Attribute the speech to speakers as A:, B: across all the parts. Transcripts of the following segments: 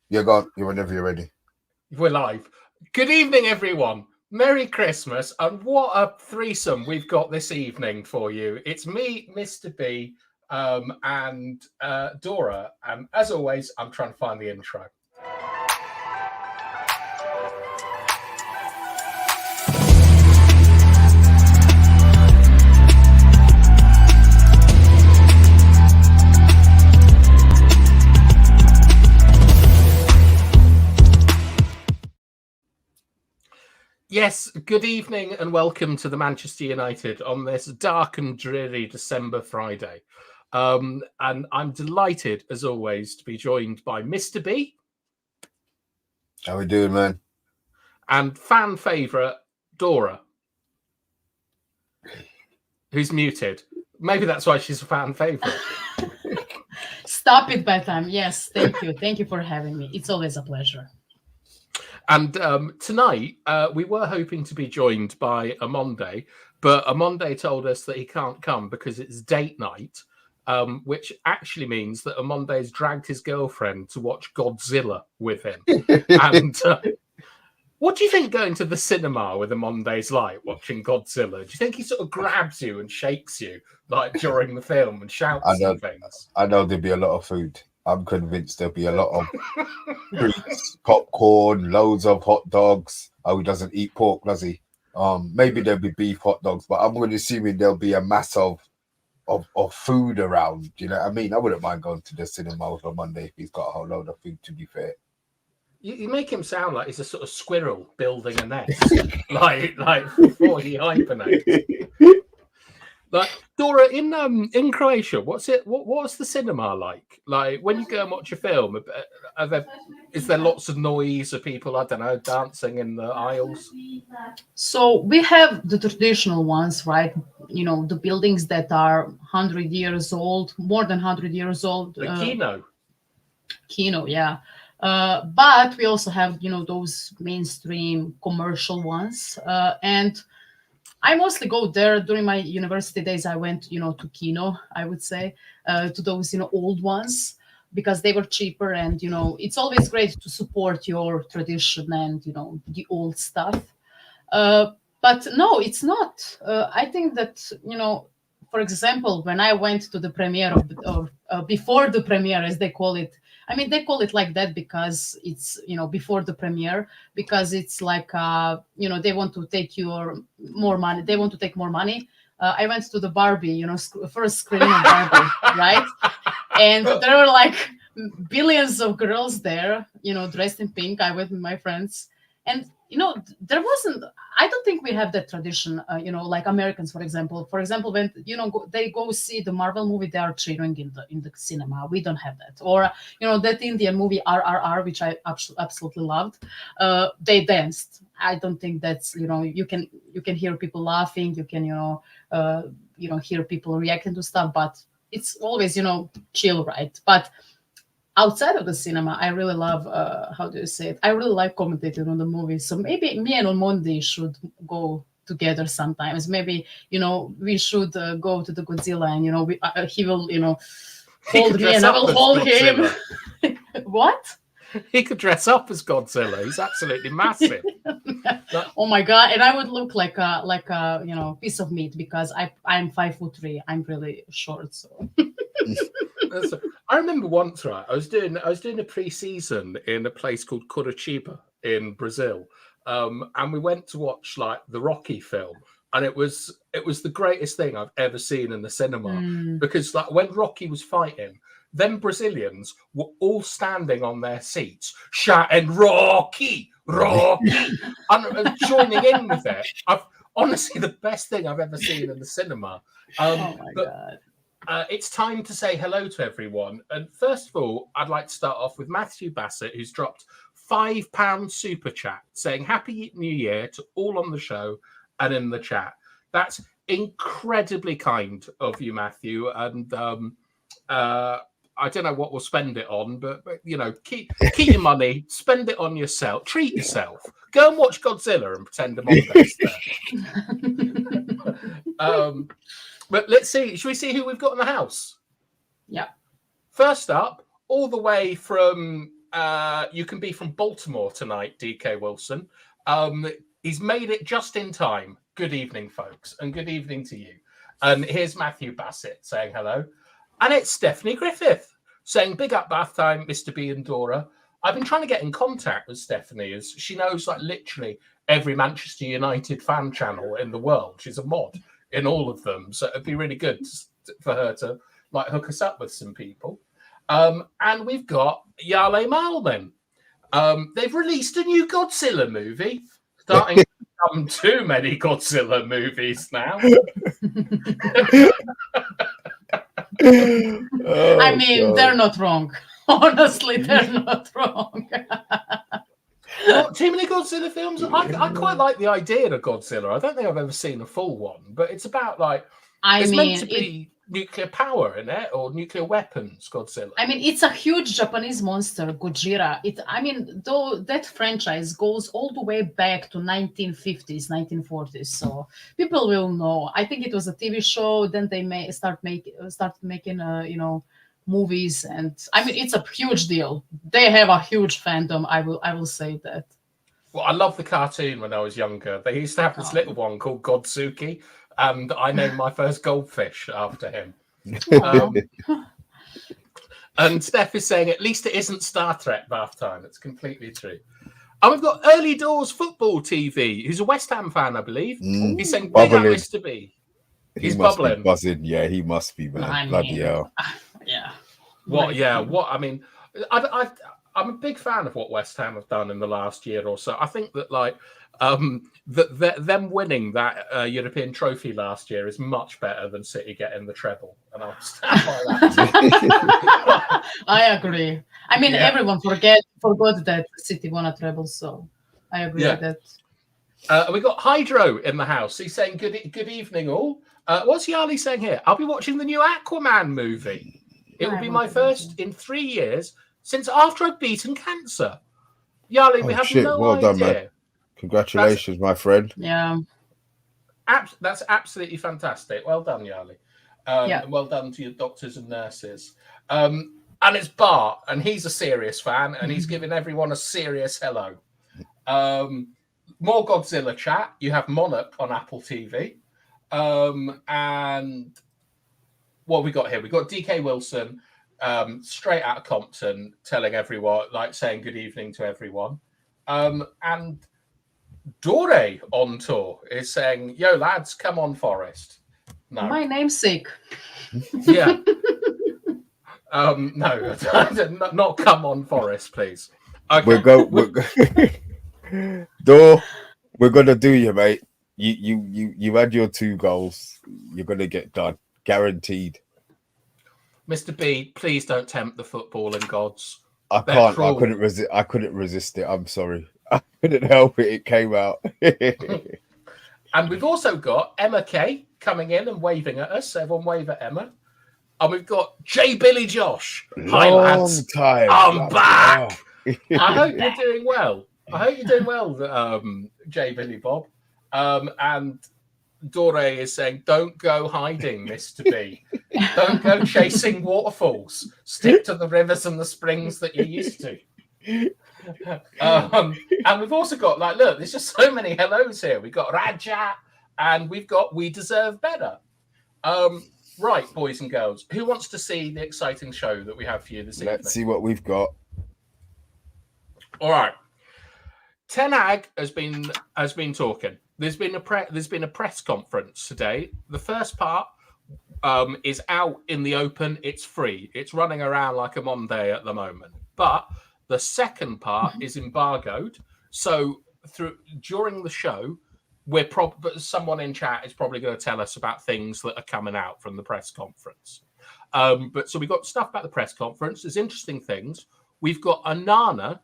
A: You're gone. You're whenever you're ready.
B: We're live. Good evening, everyone. Merry Christmas. And what a threesome we've got this evening for you. It's me, Mr. B, and Dora. And as always, I'm trying to find the intro. Yes, good evening and welcome to the Manchester United on this dark and dreary December Friday. And I'm delighted, as always, to be joined by Mr. B.
A: How we doing, man?
B: And fan favourite, Dora, who's muted. Maybe that's why she's a fan favourite.
C: Stop it, Bathime. Yes, thank you. Thank you for having me. It's always a pleasure.
B: And tonight, we were hoping to be joined by OMONDI, but OMONDI told us that he can't come because it's date night, which actually means that OMONDI has dragged his girlfriend to watch Godzilla with him. And what do you think going to the cinema with OMONDI's like, watching Godzilla? Do you think he sort of grabs you and shakes you like during the film and shouts and things?
A: I know there'll be a lot of food. I'm convinced there'll be a lot of treats, popcorn, loads of hot dogs. Oh, he doesn't eat pork, does he? Maybe there'll be beef hot dogs, but I'm going to assume there'll be a mass of food around. You know what I mean? I wouldn't mind going to the cinema on Monday if he's got a whole load of food, to be fair.
B: You make him sound like he's a sort of squirrel building a nest, like before he hibernates. Like Dora, in Croatia, what's the cinema like? Like when you go and watch a film, is there lots of noise? Are people, I don't know, dancing in the aisles?
C: So we have the traditional ones, right? You know, the buildings that are 100 years old, more than 100 years old.
B: The Kino.
C: Kino, yeah. But we also have, you know, those mainstream commercial ones. And I mostly go there during my university days. I went, you know, to Kino, I would say, to those, you know, old ones because they were cheaper. And, you know, it's always great to support your tradition and, you know, the old stuff. But no, it's not. I think that, you know, for example, when I went to the premiere of before the premiere, as they call it, I mean, they call it like that because it's, you know, before the premiere, because it's like, you know, they want to take more money. They want to take more money. I went to the Barbie, you know, first screening of Barbie, right? And there were like billions of girls there, you know, dressed in pink. I went with my friends. And, you know, I don't think we have that tradition, you know, like Americans, for example. For example, when, you know, they go see the Marvel movie, they are cheering in the cinema. We don't have that. Or, you know, that Indian movie, RRR, which I absolutely loved, they danced. I don't think that's, you know, you can hear people laughing. You can, you know, hear people reacting to stuff, but it's always, you know, chill, right? But outside of the cinema, I really love, how do you say it? I really like commentating on the movies. So maybe me and OMONDI should go together sometimes. Maybe, you know, we should go to the Godzilla and, you know, he will, you know, hold me and I will hold him. What?
B: He could dress up as Godzilla. He's absolutely massive.
C: Oh my God. And I would look like a, you know, piece of meat because I'm 5'3". I'm really short. So
B: I remember once, right? I was doing a pre-season in a place called Curitiba in Brazil, and we went to watch like the Rocky film, and it was the greatest thing I've ever seen in the cinema because like when Rocky was fighting, them Brazilians were all standing on their seats shouting "Rocky, Rocky," and joining in with it. Honestly, the best thing I've ever seen in the cinema.
C: Oh my God.
B: It's time to say hello to everyone. And first of all, I'd like to start off with Matthew Bassett, who's dropped £5 super chat saying Happy New Year to all on the show and in the chat. That's incredibly kind of you, Matthew. And I don't know what we'll spend it on, but you know, keep your money, spend it on yourself, treat yourself. Go and watch Godzilla and pretend OMONDI's there. But let's see. Should we see who we've got in the house?
C: Yeah.
B: First up, all the way from you can be from Baltimore tonight, DK Wilson. He's made it just in time. Good evening, folks, and good evening to you. And here's Matthew Bassett saying hello. And it's Stephanie Griffith saying, big up bath time, Mr. B and Dora. I've been trying to get in contact with Stephanie as she knows like literally every Manchester United fan channel in the world. She's a mod in all of them. So it'd be really good for her to like hook us up with some people. And we've got Yale Malman. They've released a new Godzilla movie. Starting to become too many Godzilla movies now.
C: I mean, they're not wrong. Honestly, they're not wrong.
B: Not too many Godzilla films. I quite like the idea of Godzilla. I don't think I've ever seen a full one, but it's about like meant to be nuclear power in it or nuclear weapons. Godzilla.
C: I mean, it's a huge Japanese monster, Gojira. Though that franchise goes all the way back to 1950s, 1940s, so people will know. I think it was a TV show. Then they start making movies, and I mean, it's a huge deal. They have a huge fandom. I will say that.
B: Well, I love the cartoon when I was younger. They used to have this little one called Godsuki, and I named my first goldfish after him. And Steph is saying, at least it isn't Star Trek bath time. It's completely true. And we've got Early Doors Football TV, who's a West Ham fan, I believe. He's saying, big up Mr. B. He's bubbling.
A: Buzzing. Yeah, he must be, man. Bloody hell.
C: Yeah.
B: I mean, I'm a big fan of what West Ham have done in the last year or so. I think that like them winning that European trophy last year is much better than City getting the treble, and I'll stand by that.
C: I agree. I mean, everyone forgot that City won a treble, so I agree with that.
B: We got Hydro in the house. He's saying good evening all. What's Yali saying here? I'll be watching the new Aquaman movie. It will be my first in 3 years since after I've beaten cancer. Yali, we have no idea. Done, man.
A: Congratulations, my friend.
C: Yeah.
B: That's absolutely fantastic. Well done, Yali. And well done to your doctors and nurses. And it's Bart, and he's a serious fan, and he's giving everyone a serious hello. More Godzilla chat. You have Monarch on Apple TV. And what we got here? We got DK Wilson, straight out of Compton, telling everyone, like saying good evening to everyone. And Dore on tour is saying, yo, lads, come on, Forest. No.
C: My namesake.
B: Yeah. No, not come on, Forest, please. Okay.
A: Dore, we're gonna do you, mate. You had your 2 goals. You're gonna get done. Guaranteed.
B: Mr. B, please don't tempt the footballing gods.
A: I can't. I couldn't resist it. I'm sorry. I couldn't help it. It came out.
B: And we've also got Emma Kay coming in and waving at us. Everyone wave at Emma. And we've got J. Billy Josh. Hi, lads.
A: Time.
B: I'm back. I hope you're doing well. J. Billy Bob. And Dore is saying, don't go hiding, Mr. B. Don't go chasing waterfalls. Stick to the rivers and the springs that you're used to. And we've also got, like, look, there's just so many hellos here. We've got Raja and we've got We Deserve Better. Right, boys and girls, who wants to see the exciting show that we have for you this evening?
A: Let's see what we've got.
B: All right. Ten Hag has been talking. There's been a press conference today. The first part is out in the open. It's free. It's running around like OMONDI at the moment. But the second part is embargoed. So during the show, someone in chat is probably going to tell us about things that are coming out from the press conference. So we've got stuff about the press conference. There's interesting things. We've got Onana.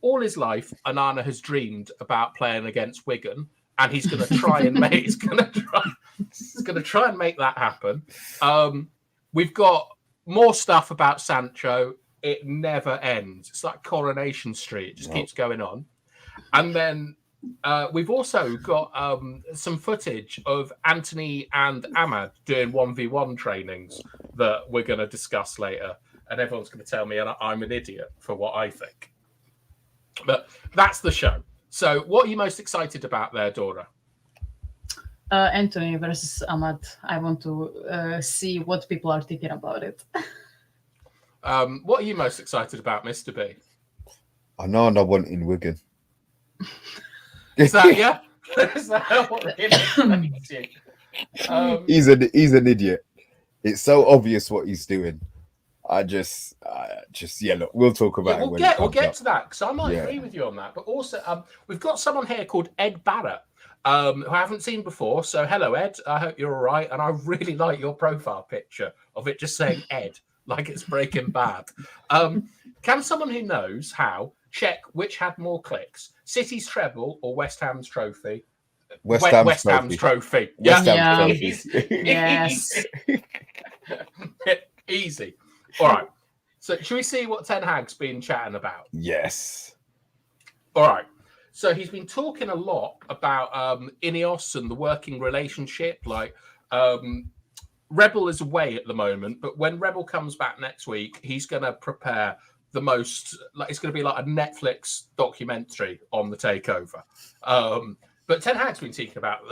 B: All his life, Onana has dreamed about playing against Wigan, and he's going to try and make that happen. We've got more stuff about Sancho. It never ends. It's like Coronation Street. It just keeps going on. And then we've also got some footage of Anthony and Ahmad doing 1v1 trainings that we're going to discuss later. and everyone's going to tell me I'm an idiot for what I think. But that's the show. So what are you most excited about there, Dora?
C: Anthony versus Ahmad. I want to see what people are thinking about it.
B: What are you most excited about, Mr. B?
A: I know I want in Wigan.
B: Is that yeah? Is that what really makes you?
A: He's an idiot. It's so obvious what he's doing. I just yeah. Look, we'll talk about it.
B: We'll get to that because I might agree with you on that. But also, we've got someone here called Ed Barrett, who I haven't seen before. So hello, Ed. I hope you're all right. And I really like your profile picture of it just saying Ed, like it's Breaking Bad. Can someone who knows how check which had more clicks, City's treble or West Ham's trophy?
A: West Ham's
B: trophy.
A: West
C: Yeah.
A: Ham's trophy.
C: Yes.
B: Easy. All right. So should we see what Ten Hag's been chatting about?
A: Yes.
B: All right. So he's been talking a lot about Ineos and the working relationship. Like Rebel is away at the moment, but when Rebel comes back next week, he's going to prepare the most. Like it's going to be like a Netflix documentary on the takeover. But Ten Hag's been speaking about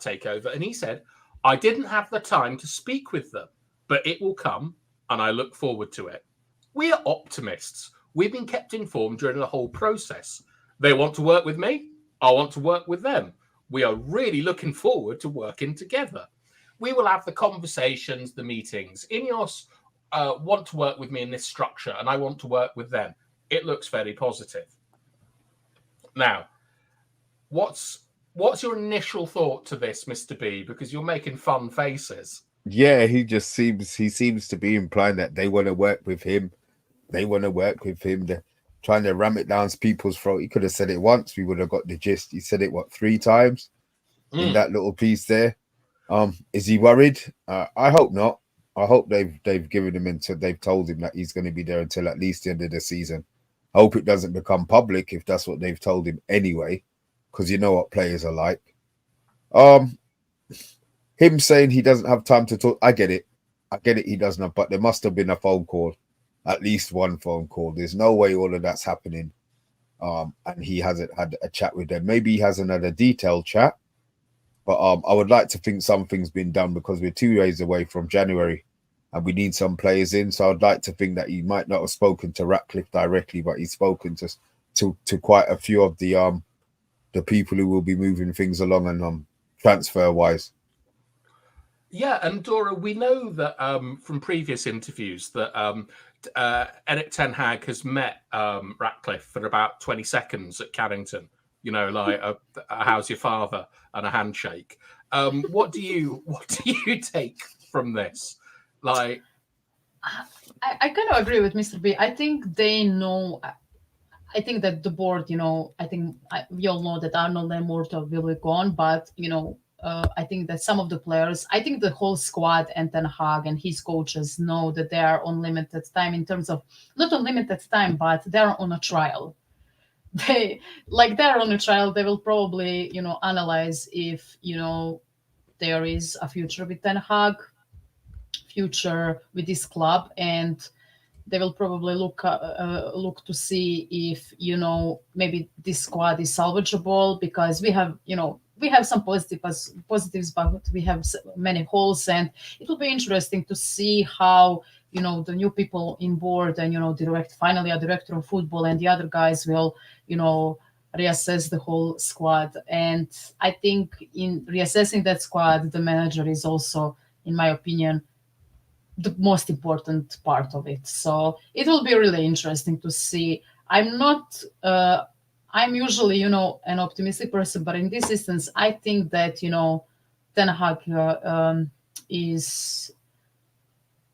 B: takeover, and he said, "I didn't have the time to speak with them, but it will come, and I look forward to it. We are optimists. We've been kept informed during the whole process. They want to work with me. I want to work with them. We are really looking forward to working together. We will have the conversations, the meetings. Ineos want to work with me in this structure, and I want to work with them. It looks very positive." Now, what's your initial thought to this, Mr. B? Because you're making fun faces.
A: Yeah, he seems to be implying that they want to work with him. They want to work with him. They're trying to ram it down people's throat. He could have said it once. We would have got the gist. He said it, 3 times in that little piece there. Is he worried? I hope not. I hope they've given him until they've told him that he's going to be there until at least the end of the season. I hope it doesn't become public if that's what they've told him anyway, because you know what players are like. Him saying he doesn't have time to talk, I get it. He doesn't have, but there must have been a phone call, at least one phone call. There's no way all of that's happening. And he hasn't had a chat with them. Maybe he hasn't had a detailed chat, but I would like to think something's been done because we're 2 days away from January and we need some players in. So I'd like to think that he might not have spoken to Ratcliffe directly, but he's spoken to quite a few of the people who will be moving things along and transfer wise.
B: Yeah, and Dora, we know that from previous interviews that Eric Ten Hag has met Ratcliffe for about 20 seconds at Carrington. You know, like a how's your father and a handshake. What do you take from this? Like,
C: I kind of agree with Mr. B. I think they know. I think that the board, we all know that Arnold and Morta will be gone, but I think that some of the players, I think the whole squad and Ten Hag and his coaches know that they are on limited time in terms of not on limited time, but they're on a trial. They're on a trial. They will probably, analyze if, there is a future with Ten Hag, future with this club, and they will probably look to see if, maybe this squad is salvageable because we have some positives, but we have many holes, and it will be interesting to see how the new people in board and finally a director of football and the other guys will reassess the whole squad. And I think in reassessing that squad, the manager is also, in my opinion, the most important part of it. So it will be really interesting to see. I'm usually, an optimistic person, but in this instance, I think that, Ten Hag is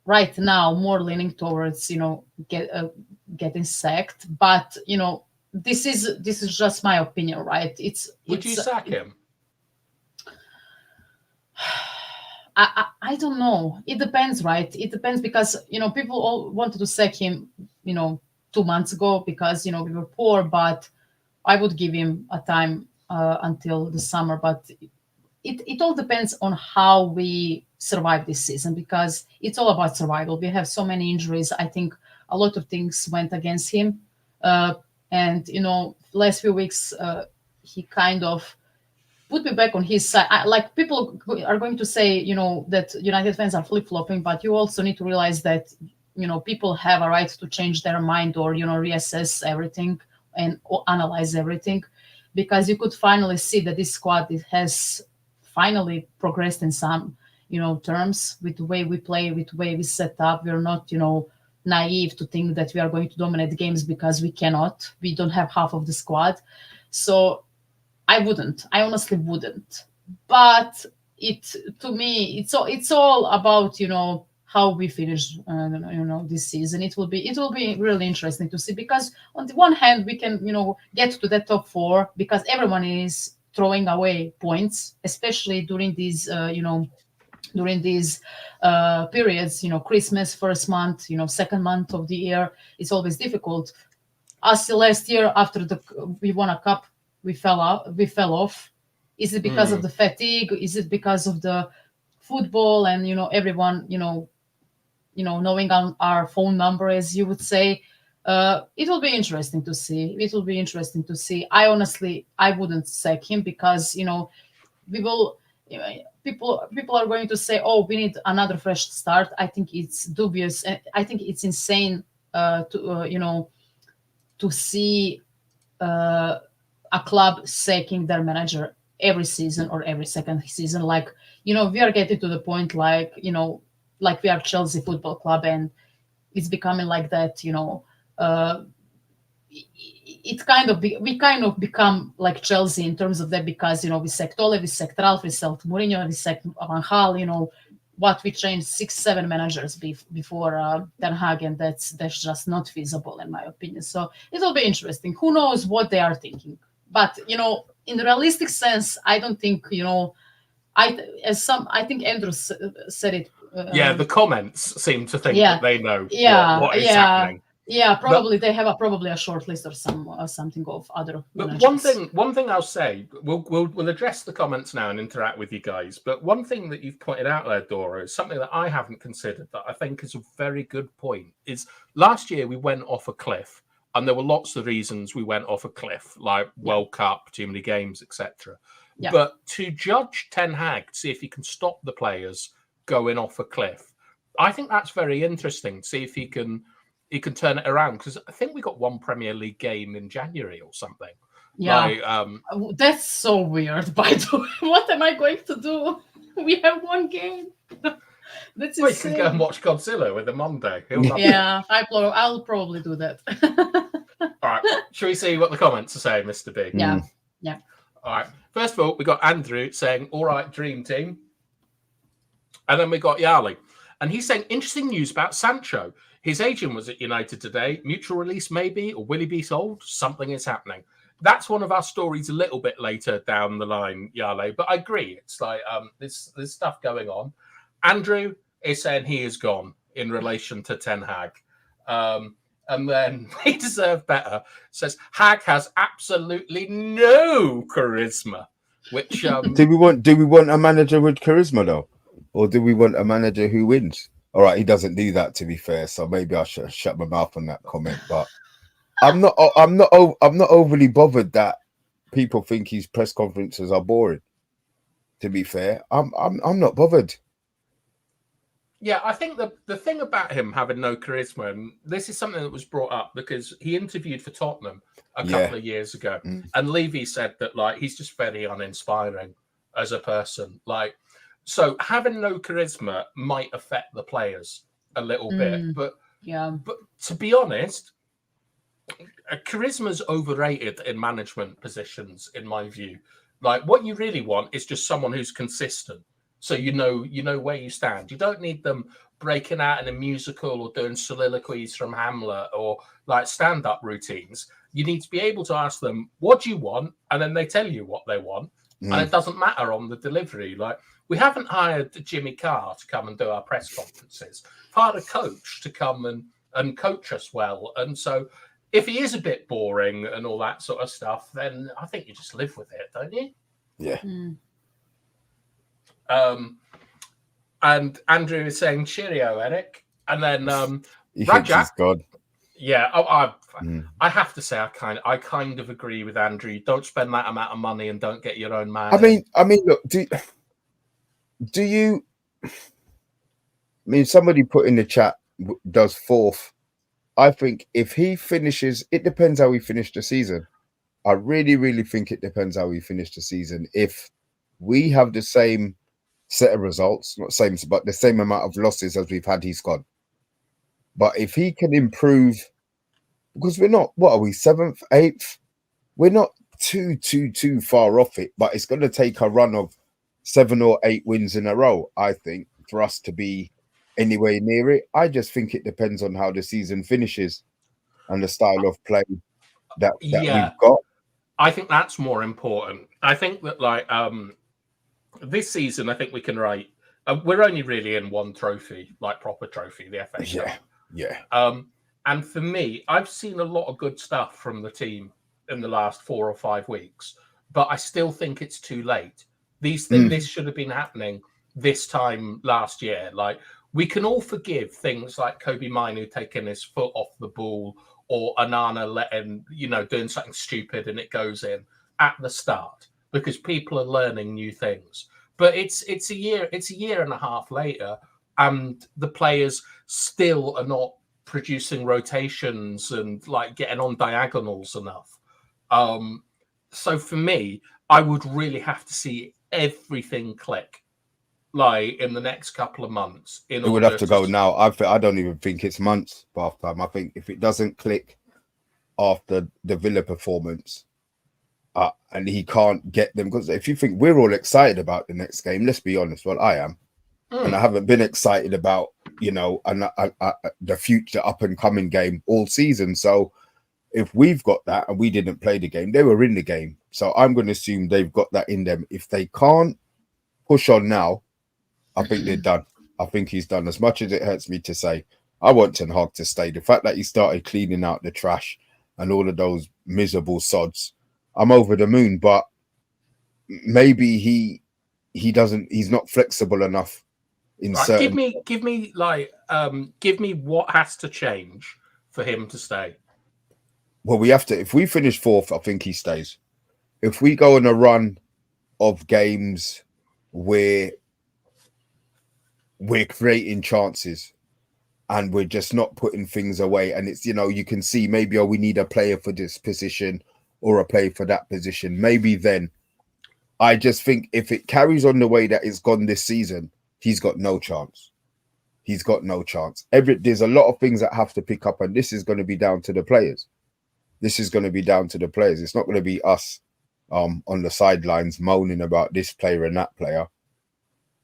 C: right now more leaning towards, getting sacked. But, this is just my opinion, right?
B: Would you sack him?
C: I don't know. It depends, right? It depends because, people all wanted to sack him, 2 months ago because, we were poor, but I would give him a time until the summer. But it all depends on how we survive this season, because it's all about survival. We have so many injuries. I think a lot of things went against him, and last few weeks he kind of put me back on his side. Like, people are going to say, that United fans are flip flopping, but you also need to realize that people have a right to change their mind, or reassess everything and analyze everything, because you could finally see that this squad has finally progressed in some terms, with the way we play, with the way we set up. We're not naive to think that we are going to dominate games, because we cannot. We don't have half of the squad. So I honestly wouldn't. But to me, it's all about how we finish this season. It will be really interesting to see, because on the one hand we can get to the top 4, because everyone is throwing away points, especially during these periods, Christmas, first month, second month of the year. It's always difficult. Us last year, after we won a cup, we fell off. Is it because of the fatigue? Is it because of the football and everyone knowing our phone number, as you would say? It will be interesting to see. I wouldn't sack him, because we will. People are going to say, "Oh, we need another fresh start." I think it's dubious, and I think it's insane to see a club sacking their manager every season or every second season. Like, we are getting to the point, like we are Chelsea Football Club, and it's becoming like that. We kind of become like Chelsea in terms of that, because we sacked Ole, we sacked Ralph, we sacked Mourinho, we sacked Van Gaal. We changed 6-7 managers before Ten Hag, and that's just not feasible, in my opinion. So it will be interesting. Who knows what they are thinking? But in the realistic sense, I don't think I think Andrew said it.
B: The comments seem to think that they know what is happening.
C: Yeah, probably they have probably a short list or something of other.
B: But one thing I'll say, we'll address the comments now and interact with you guys. But one thing that you've pointed out there, Dora, is something that I haven't considered, that I think is a very good point. Is last year we went off a cliff, and there were lots of reasons we went off a cliff, like World Cup, too many games, etc. Yeah. But to judge Ten Hag, to see if he can stop the players going off a cliff, I think that's very interesting. See if he can turn it around, because I think we got one Premier League game in January or something.
C: Yeah, that's so weird. By the way, what am I going to do? We have one game. That's
B: insane. You can go and watch Godzilla with him Monday.
C: Yeah, I'll probably do that.
B: All right, shall we see what the comments are saying, Mr. B?
C: Yeah.
B: All right. First of all, we got Andrew saying, "All right, dream team," and then we got Yali, and he's saying, "Interesting news about Sancho. His agent was at United today. Mutual release, maybe, or will he be sold? Something is happening." That's one of our stories a little bit later down the line, Yale. But I agree. It's like there's stuff going on. Andrew is saying he is gone in relation to Ten Hag. And then We Deserve Better says Hag has absolutely no charisma. Which
A: do we want a manager with charisma though, or do we want a manager who wins? All right, he doesn't do that, to be fair. So maybe I should shut my mouth on that comment. But I'm not overly bothered that people think his press conferences are boring. To be fair, I'm not bothered.
B: Yeah, I think the thing about him having no charisma, and this is something that was brought up because he interviewed for Tottenham a couple of years ago, and Levy said that like he's just very uninspiring as a person. Like, so having no charisma might affect the players a little bit, but to be honest, charisma's overrated in management positions, in my view. Like, what you really want is just someone who's consistent. So you know where you stand. You don't need them breaking out in a musical or doing soliloquies from Hamlet or like stand-up routines. You need to be able to ask them, what do you want? And then they tell you what they want. And it doesn't matter on the delivery. Like, we haven't hired Jimmy Carr to come and do our press conferences. We've hired a coach to come and coach us well. And so if he is a bit boring and all that sort of stuff, then I think you just live with it, don't you?
A: Yeah.
B: And Andrew is saying cheerio, Eric. And then
A: He thinks
B: Rajat,
A: he's God.
B: yeah, I have to say I kind of agree with Andrew. Don't spend that amount of money and don't get your own man.
A: I mean, look, do you? I mean, somebody put in the chat does fourth. I think if he finishes, it depends how we finish the season. I really, really think it depends how we finish the season. If we have the same set of results, not same, but the same amount of losses as we've had, he's gone. But if he can improve, because we're not, what are we, 7th, 8th? We're not too far off it, but it's going to take a run of 7 or 8 wins in a row, I think, for us to be anywhere near it. I just think it depends on how the season finishes and the style of play that we've got.
B: I think that's more important. I think that like this season, I think we can write. We're only really in one trophy, like proper trophy, the FA Cup.
A: Yeah.
B: And for me, I've seen a lot of good stuff from the team in the last 4 or 5 weeks, but I still think it's too late. These things, this should have been happening this time last year. Like we can all forgive things like Kobe Mainu taking his foot off the ball, or Anana doing something stupid and it goes in at the start because people are learning new things. But it's a year and a half later, and the players still are not producing rotations and like getting on diagonals enough. So for me, I would really have to see everything click like in the next couple of months.
A: It would have to go now. I don't even think it's months bath time. I think if it doesn't click after the Villa performance, and he can't get them, because if you think we're all excited about the next game, let's be honest. Well, I am, and I haven't been excited about the future up and coming game all season. So if we've got that and we didn't play the game, they were in the game. So I'm going to assume they've got that in them. If they can't push on now, I think they're done. I think he's done. As much as it hurts me to say, I want Ten Hag to stay. The fact that he started cleaning out the trash and all of those miserable sods, I'm over the moon. But maybe he's not flexible enough in certain.
B: Give me what has to change for him to stay.
A: Well, we have to. If we finish 4th, I think he stays. If we go on a run of games where we're creating chances and we're just not putting things away, and it's, you can see maybe, we need a player for this position or a player for that position, maybe then. I just think if it carries on the way that it's gone this season, he's got no chance. He's got no chance. There's a lot of things that have to pick up, and this is going to be down to the players. This is going to be down to the players. It's not going to be us on the sidelines moaning about this player and that player.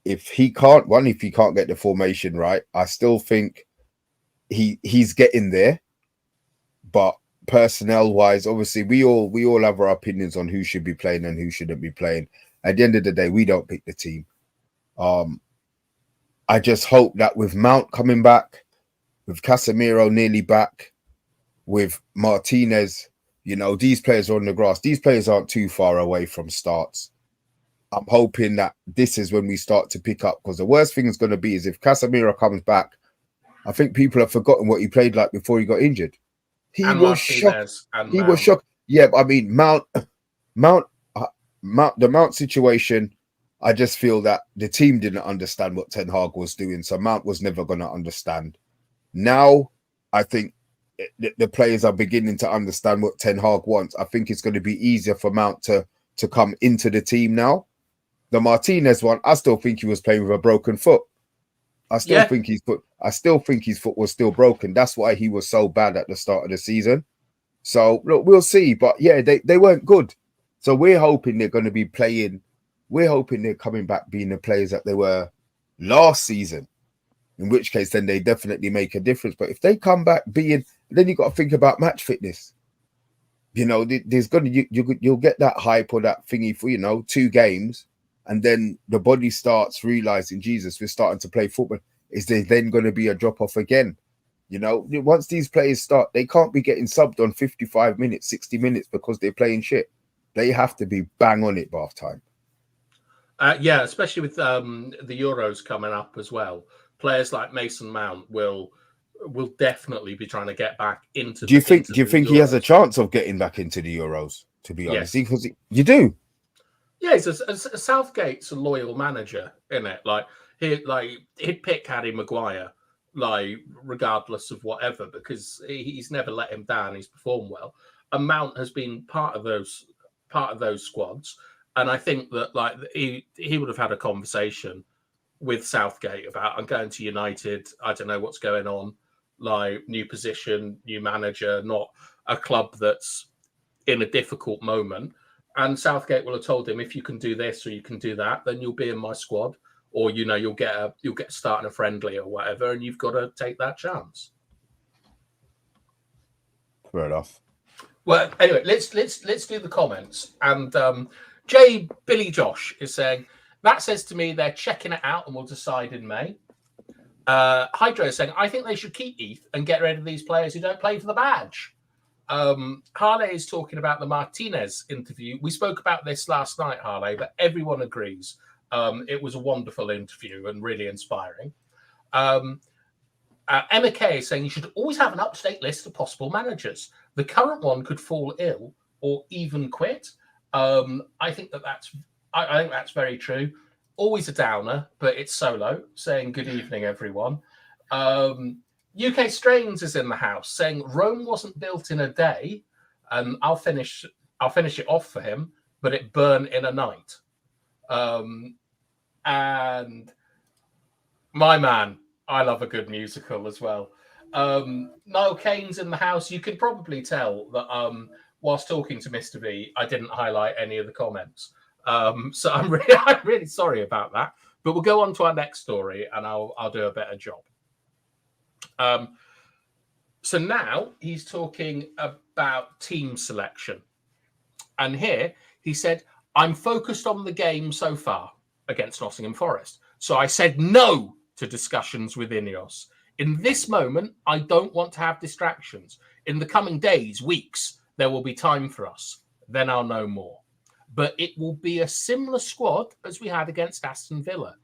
A: If he can't get the formation right, I still think he's getting there. But personnel wise, obviously we all have our opinions on who should be playing and who shouldn't be playing. At the end of the day, we don't pick the team. I just hope that with Mount coming back, with Casemiro nearly back, with Martinez, these players are on the grass. These players aren't too far away from starts. I'm hoping that this is when we start to pick up, because the worst thing is going to be is if Casemiro comes back, I think people have forgotten what he played like before he got injured. He was shocked. He was shocked. Yeah, I mean, the Mount situation, I just feel that the team didn't understand what Ten Hag was doing, so Mount was never going to understand. Now, I think the players are beginning to understand what Ten Hag wants. I think it's going to be easier for Mount to come into the team now. The Martinez one, I still think he was playing with a broken foot. I still think his foot was still broken. That's why he was so bad at the start of the season. So look, we'll see. But yeah, they weren't good. So we're hoping they're going to be playing. We're hoping they're coming back being the players that they were last season. In which case, then they definitely make a difference. But if they come back being, then you got to think about match fitness. There's you'll get that hype or that thingy for 2 games. And then the body starts realizing, Jesus, we're starting to play football. Is there then going to be a drop off again? Once these players start, they can't be getting subbed on 55 minutes, 60 minutes because they're playing shit. They have to be bang on it bath time.
B: Yeah, especially with the Euros coming up as well. Players like Mason Mount will definitely be trying to get back into
A: Do you
B: the
A: think?
B: into
A: Do you
B: the
A: think he has a
B: Euros.
A: chance of getting back into the Euros? To be honest,
B: Yes.
A: because you do.
B: Yeah, he's a Southgate's a loyal manager, isn't it? Like he'd pick Harry Maguire, like regardless of whatever, because he's never let him down. He's performed well, and Mount has been part of those squads. And I think that like he would have had a conversation with Southgate about I'm going to United. I don't know what's going on. Like new position, new manager, not a club that's in a difficult moment. And Southgate will have told him, if you can do this or you can do that, then you'll be in my squad, or you'll get a start in a friendly or whatever, and you've got to take that chance.
A: Fair enough.
B: Well, anyway, let's do the comments. And Billy Josh is saying that says to me they're checking it out and will decide in May. Hydro is saying I think they should keep ETH and get rid of these players who don't play for the badge. Harley is talking about the Martinez interview. We spoke about this last night, Harley, but everyone agrees it was a wonderful interview and really inspiring. Emma Kay is saying you should always have an up-to-date list of possible managers. The current one could fall ill or even quit. I think that's very true. Always a downer, but it's solo, saying good evening, everyone. UK Strains is in the house saying Rome wasn't built in a day, and I'll finish it off for him, but it burned in a night. And my man, I love a good musical as well. Niall Kane's in the house. You can probably tell that whilst talking to Mr. V, I didn't highlight any of the comments. So I'm really sorry about that. But we'll go on to our next story, and I'll do a better job. So now he's talking about team selection. And here he said, I'm focused on the game so far against Nottingham Forest. So I said no to discussions with Ineos. In this moment, I don't want to have distractions. In the coming days, weeks, there will be time for us. Then I'll know more. But it will be a similar squad as we had against Aston Villa.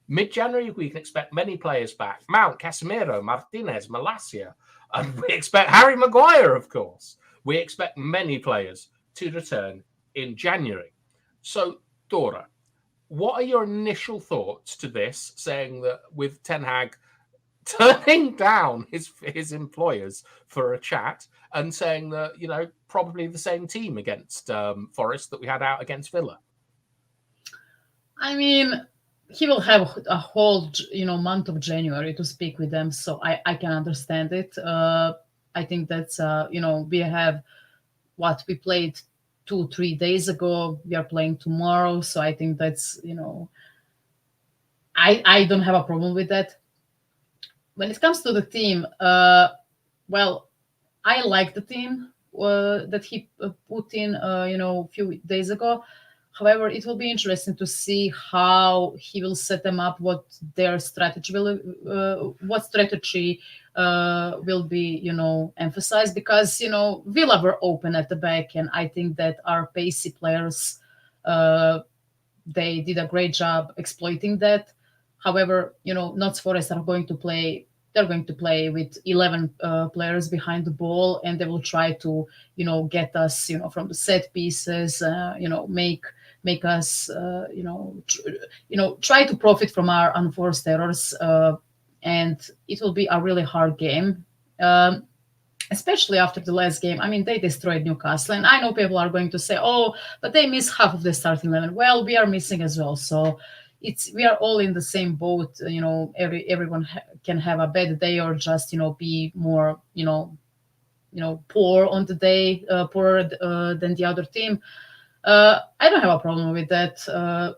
B: Mid-January, we can expect many players back. Mount, Casemiro, Martinez, Malacia. And we expect Harry Maguire, of course. We expect many players to return in January. So, Dora, what are your initial thoughts to this, saying that with Ten Hag turning down his employers for a chat and saying that, probably the same team against Forest that we had out against Villa?
C: I mean, he will have a whole, month of January to speak with them, so I can understand it. I think that's, we have what we played 2-3 days ago. We are playing tomorrow, so I think that's, I don't have a problem with that. When it comes to the team, well, I like the team that he put in, a few days ago. However, it will be interesting to see how he will set them up, what their strategy will, will be, emphasized. Because Villa were open at the back, and I think that our pacey players, they did a great job exploiting that. However, Notts Forest are going to play. They're going to play with 11 players behind the ball, and they will try to, get us, from the set pieces, make us, try to profit from our unforced errors, and it will be a really hard game, especially after the last game. I mean, they destroyed Newcastle, and I know people are going to say, "Oh, but they miss half of the starting 11." Well, we are missing as well, so we are all in the same boat. Everyone can have a bad day or just be more poor on the day, poorer than the other team. I don't have a problem with that.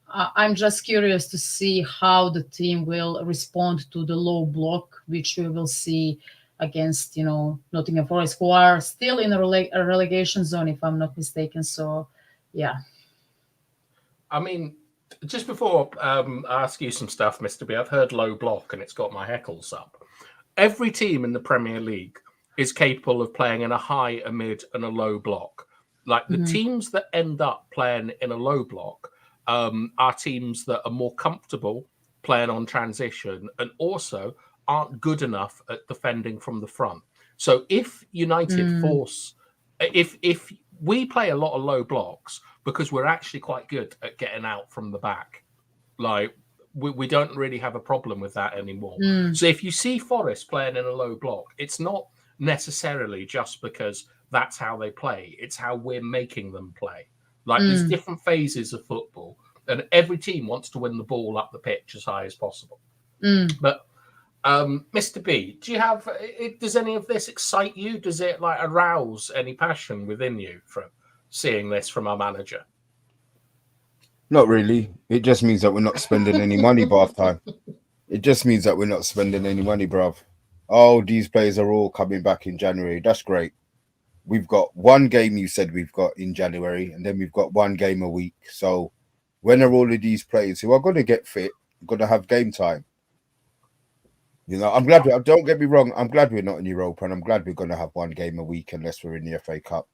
C: I'm just curious to see how the team will respond to the low block, which we will see against Nottingham Forest, who are still in a relegation zone, if I'm not mistaken. So, yeah.
B: I mean, just before I ask you some stuff, Mr. B, I've heard low block and it's got my heckles up. Every team in the Premier League is capable of playing in a high, a mid, and a low block. Like the teams that end up playing in a low block are teams that are more comfortable playing on transition and also aren't good enough at defending from the front. So if United if we play a lot of low blocks because we're actually quite good at getting out from the back, like we don't really have a problem with that anymore. So if you see Forest playing in a low block, it's not necessarily just because that's how they play. It's how we're making them play. Like there's different phases of football, and every team wants to win the ball up the pitch as high as possible. But Mr. B, do you have? Does any of this excite you? Does it like arouse any passion within you from seeing this from our manager?
A: Not really. It just means that we're not spending any money, bath time. It just means that we're not spending any money, bruv. Oh, these players are all coming back in January. That's great. We've got one game you said we've got in January, and then we've got one game a week. So when are all of these players who are going to get fit, going to have game time? You know, I'm glad. Don't get me wrong. I'm glad we're not in Europa, and I'm glad we're going to have one game a week unless we're in the FA Cup.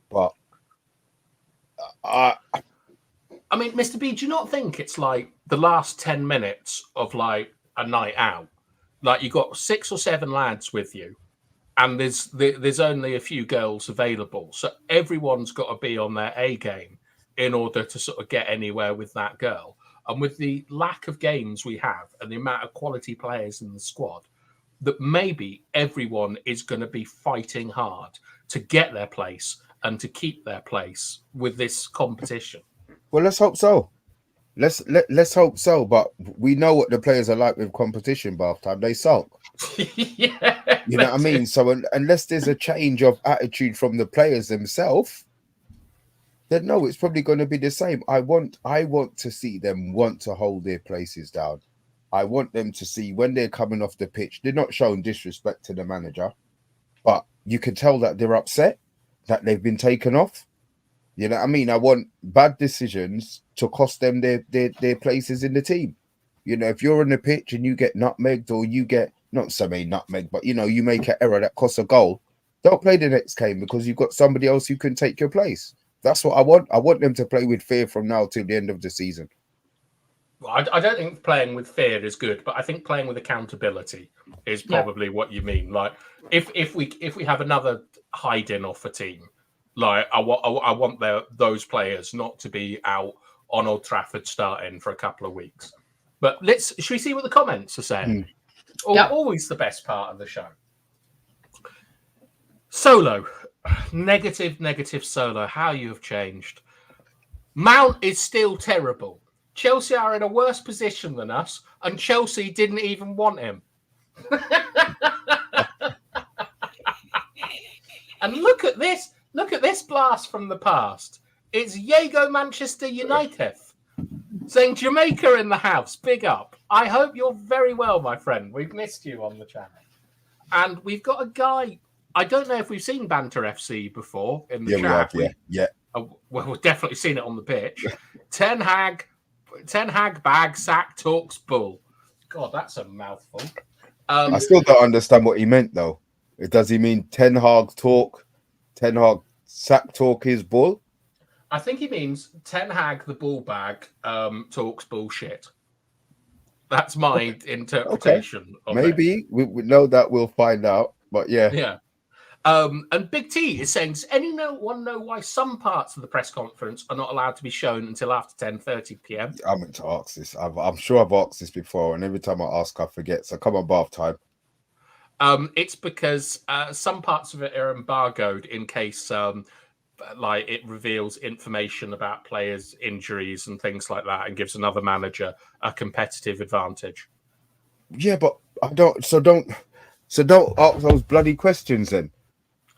A: But
B: I mean, Mr. B, do you not think it's like the last 10 minutes of like a night out? Like you got 6 or 7 lads with you, and there's only a few girls available, so everyone's got to be on their A game in order to sort of get anywhere with that girl. And with the lack of games we have and the amount of quality players in the squad, that maybe everyone is going to be fighting hard to get their place and to keep their place with this competition.
A: Well, let's hope so. Let's hope so. But we know what the players are like with competition. Bath time, they sulk.
B: Yeah,
A: you know what I mean. So unless there's a change of attitude from the players themselves, then no, it's probably going to be the same. I want to see them want to hold their places down. I want them to see when they're coming off the pitch, they're not showing disrespect to the manager, but you can tell that they're upset that they've been taken off. You know what I mean? I want bad decisions to cost them their places in the team. You know, if you're on the pitch and you get nutmegged, or you get, not so many nutmeg, but, you know, you make an error that costs a goal, don't play the next game because you've got somebody else who can take your place. That's what I want. I want them to play with fear from now till the end of the season.
B: Well, I don't think playing with fear is good, but I think playing with accountability is probably what you mean. Like, if we have another hiding off a team, like I want those players not to be out on Old Trafford starting for a couple of weeks. But should we see what the comments are saying? Always the best part of the show. Solo, negative Solo. How you have changed. Mount is still terrible. Chelsea are in a worse position than us, and Chelsea didn't even want him. And look at this blast from the past. It's Diego Manchester United saying Jamaica in the house. Big up. I hope you're very well, my friend. We've missed you on the channel. And we've got a guy. I don't know if we've seen Banter FC before in the chat. Well, we've definitely seen it on the pitch. Ten Hag bag sack talks bull. God, that's a mouthful.
A: I still don't understand what he meant though. Does he mean Ten Hag sack talk is bull?
B: I think he means Ten Hag the bull bag talks bullshit. That's my interpretation.
A: Okay. Maybe we know that, we'll find out. But yeah.
B: Yeah. And Big T is saying, does anyone know why some parts of the press conference are not allowed to be shown until after 10:30 p.m?
A: I meant to ask this. I'm sure I've asked this before, and every time I ask, I forget. So come on, bath time.
B: It's because some parts of it are embargoed in case like it reveals information about players' injuries and things like that, and gives another manager a competitive advantage.
A: Yeah, but don't ask those bloody questions then.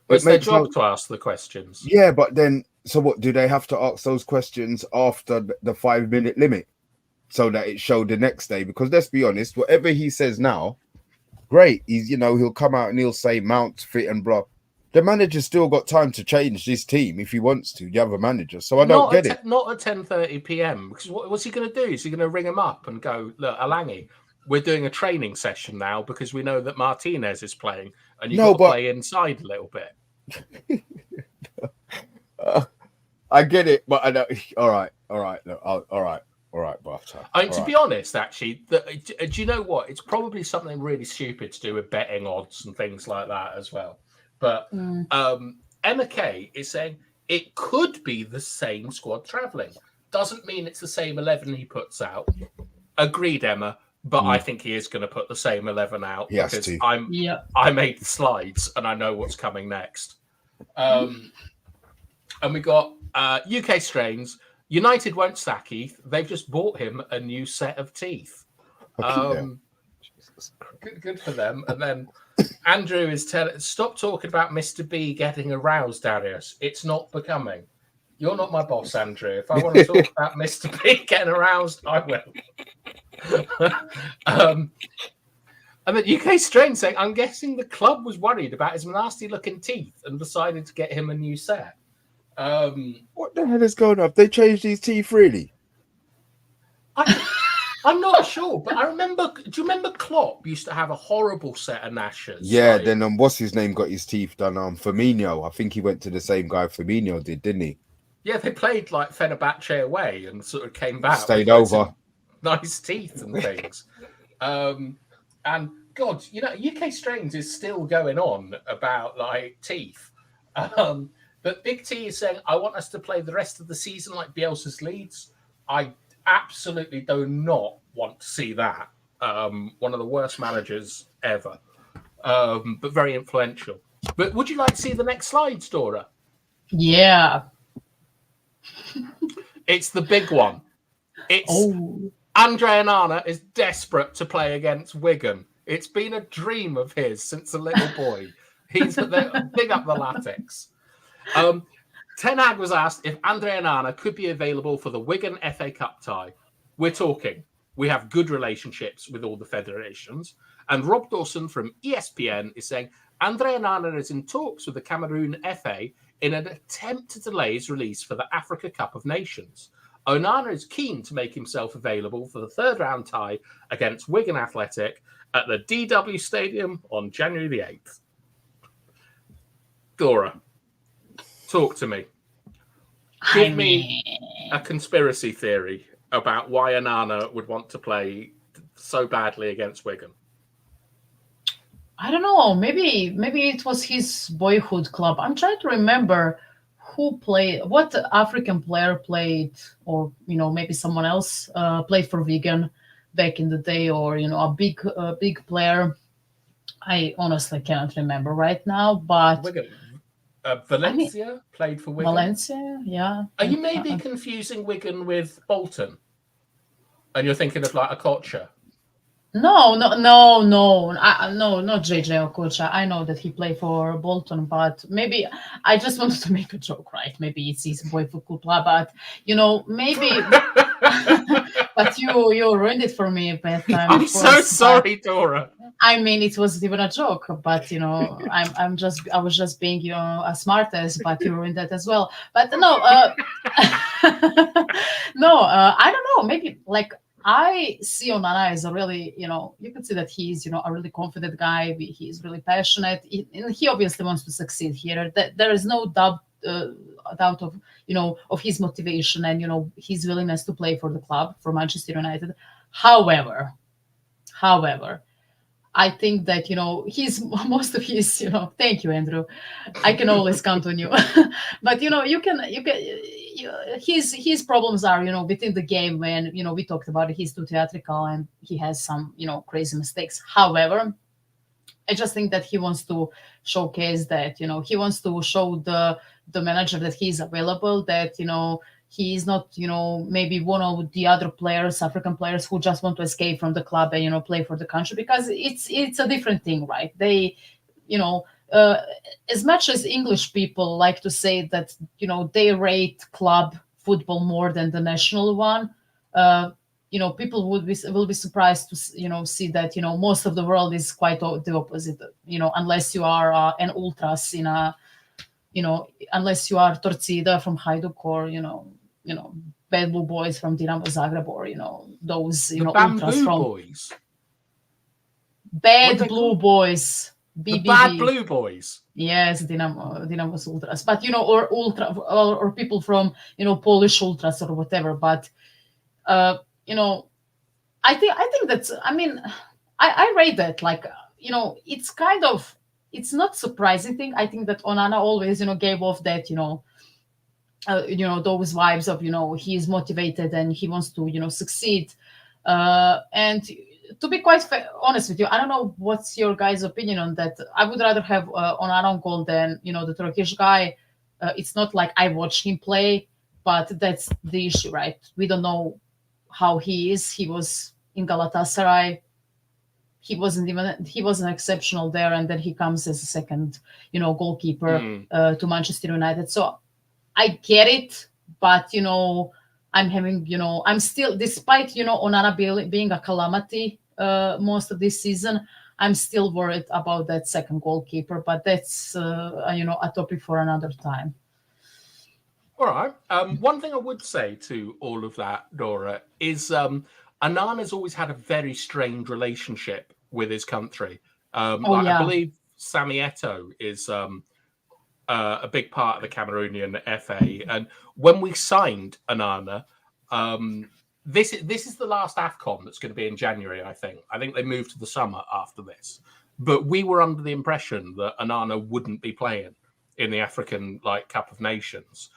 B: It's their job to ask the questions.
A: Yeah, but then, so what, do they have to ask those questions after the 5-minute limit so that it showed the next day? Because let's be honest, whatever he says now, great. He'll come out and he'll say Mount fit and blah. The manager's still got time to change this team if he wants to. The other manager, so I don't get it.
B: Not at 10:30 p.m. Because what's he going to do? Is he going to ring him up and go, look, Alangi, we're doing a training session now because we know that Martinez is playing, and you've got to play inside a little bit.
A: I get it, but I don't. All right, All right, look, all right, BATHTIME.
B: I mean, to be honest, actually, do you know what? It's probably something really stupid to do with betting odds and things like that as well. But Emma Kay is saying it could be the same squad travelling. Doesn't mean it's the same 11 he puts out. Agreed, Emma. But I think he is going to put the same 11 out because I made the slides and I know what's coming next. And we got UK strains. United won't sack Heath. They've just bought him a new set of teeth. Good for them. And then Andrew is telling, stop talking about Mr. B getting aroused, Darius. It's not becoming. You're not my boss, Andrew. If I want to talk about Mr. B getting aroused, I will. And then UK Strain saying, I'm guessing the club was worried about his nasty-looking teeth and decided to get him a new set.
A: What the hell is going on? Have they changed these teeth, really?
B: I'm not sure, but I remember. Do you remember Klopp used to have a horrible set of gnashers?
A: Yeah, like, then what's his name got his teeth done? Firmino. I think he went to the same guy Firmino did, didn't he?
B: Yeah, they played like Fenerbahce away and sort of came back.
A: Stayed over.
B: Nice teeth and things. And God, you know, UK Strains is still going on about like teeth. But Big T is saying, I want us to play the rest of the season like Bielsa's Leeds. I absolutely do not want to see that. One of the worst managers ever, but very influential. But would you like to see the next slides, Dora?
C: Yeah.
B: It's the big one. It's Andre Onana is desperate to play against Wigan. It's been a dream of his since a little boy. He's big up the Latics. Ten Hag was asked if Andre Onana could be available for the Wigan FA Cup tie. We're talking. We have good relationships with all the federations. And Rob Dawson from ESPN is saying Andre Onana is in talks with the Cameroon FA in an attempt to delay his release for the Africa Cup of Nations. Onana is keen to make himself available for the third round tie against Wigan Athletic at the DW Stadium on January the 8th. Dora, talk to me. Give me a conspiracy theory about why Onana would want to play so badly against Wigan.
C: I don't know. Maybe it was his boyhood club. I'm trying to remember who played, what African player played, or maybe someone else played for Wigan back in the day, or a big player. I honestly cannot remember right now, but
B: Wigan. Valencia played for Wigan.
C: Valencia, yeah.
B: Are you maybe confusing Wigan with Bolton? And you're thinking of like Okocha?
C: No, not JJ Okocha. I know that he played for Bolton, but maybe I just wanted to make a joke, right? Maybe it's his boyhood club, but maybe. But you ruined it for me, BATHTIME.
B: I'm so sorry, Dora.
C: I mean, it wasn't even a joke, but I was just being a smartass, but you ruined that as well. But no, I don't know. Maybe like I see Onana as a really, you can see that he's, a really confident guy. He's really passionate, and he obviously wants to succeed here. There is no doubt of of his motivation and his willingness to play for the club, for Manchester United. However, I think that he's most of his thank you, Andrew. I can always count on you. But his problems are within the game when we talked about it, he's too theatrical and he has some crazy mistakes. However, I just think that he wants to showcase that he wants to show the manager that he's available, that he is not maybe one of the other players, African players, who just want to escape from the club and play for the country, because it's a different thing, right? They as much as English people like to say that they rate club football more than the national one, people will be surprised to see that most of the world is quite the opposite. Unless you are an ultras in a unless you are Torcida from Hajduk, or Bad Blue Boys from Dinamo Zagreb, or those ultras from
B: boys.
C: Bad Blue Boys.
B: The bad blue boys.
C: Yes, Dynamo's ultras, but or ultra or people from Polish ultras or whatever. But I think that's. I mean, I read that it's kind of it's not surprising thing. I think that Onana always gave off that those vibes of he is motivated and he wants to succeed, and to be quite honest with you, I don't know what's your guys' opinion on that. I would rather have Onana on goal than the Turkish guy. It's not like I watch him play, but that's the issue, right? We don't know how he is. He was in Galatasaray. He wasn't exceptional there, and then he comes as a second goalkeeper to Manchester United. So I get it, but I'm still, despite Onana being a calamity most of this season, I'm still worried about that second goalkeeper. But that's a topic for another time.
B: All right. One thing I would say to all of that, Dora, is Onana's always had a very strained relationship with his country. I believe Sami Eto'o is a big part of the Cameroonian FA. And when we signed Onana, this is the last AFCON that's going to be in January, I think. I think they moved to the summer after this. But we were under the impression that Onana wouldn't be playing in the African Cup of Nations.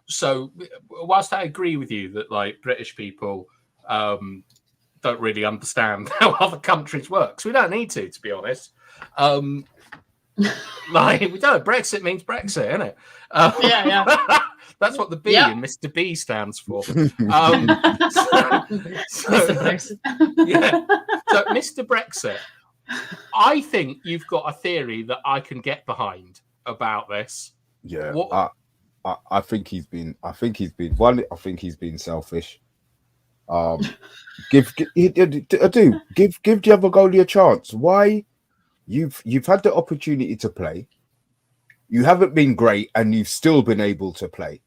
B: So whilst I agree with you that British people don't really understand how other countries work, because we don't need to be honest. We don't. Brexit means Brexit, isn't it?
C: Yeah.
B: That's what the B in Mr. B stands for.
C: Mr. Brexit.
B: Yeah. So, Mr. Brexit, I think you've got a theory that I can get behind about this.
A: Yeah. I think he's been selfish. Give the other goalie a chance. Why? You've had the opportunity to play. You haven't been great, and you've still been able to play.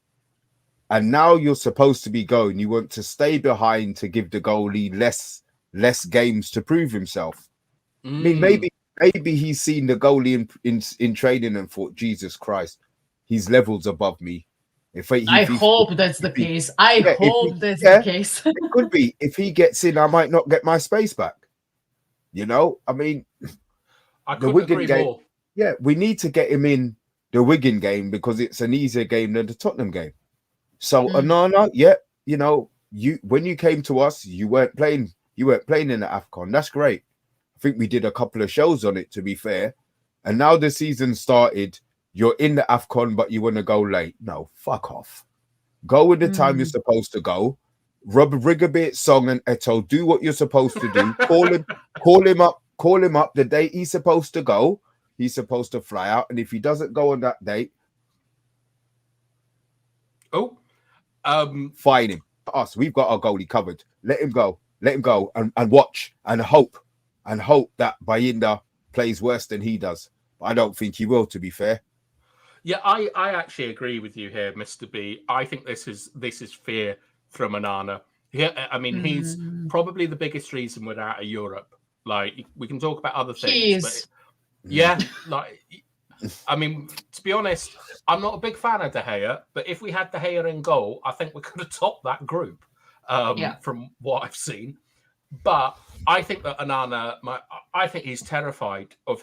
A: And now you're supposed to be going. You want to stay behind to give the goalie less games to prove himself. I mean, maybe he's seen the goalie in training and thought, Jesus Christ, he's levels above me.
C: I hope that's the case. I hope that's the case.
A: It could be. If he gets in, I might not get my space back. I mean,
B: I couldn't agree more.
A: Yeah, we need to get him in the Wigan game because it's an easier game than the Tottenham game. So Onana, when you came to us, you weren't playing in the AFCON. That's great. I think we did a couple of shows on it, to be fair. And now the season started. You're in the AFCON, but you want to go late. No, fuck off. Go with the time you're supposed to go. Rig a bit, Song and Eto'o, do what you're supposed to do. Call him up the day he's supposed to go. He's supposed to fly out. And if he doesn't go on that date, fine him. Us, we've got our goalie covered. Let him go and watch and hope that Bayinda plays worse than he does. But I don't think he will, to be fair.
B: Yeah, I actually agree with you here, Mr. B. I think this is fear from Onana. Yeah, I mean, he's probably the biggest reason we're out of Europe. We can talk about other things, but I mean, to be honest, I'm not a big fan of De Gea, but if we had De Gea in goal, I think we could have topped that group from what I've seen. But I think that Onana, I think he's terrified of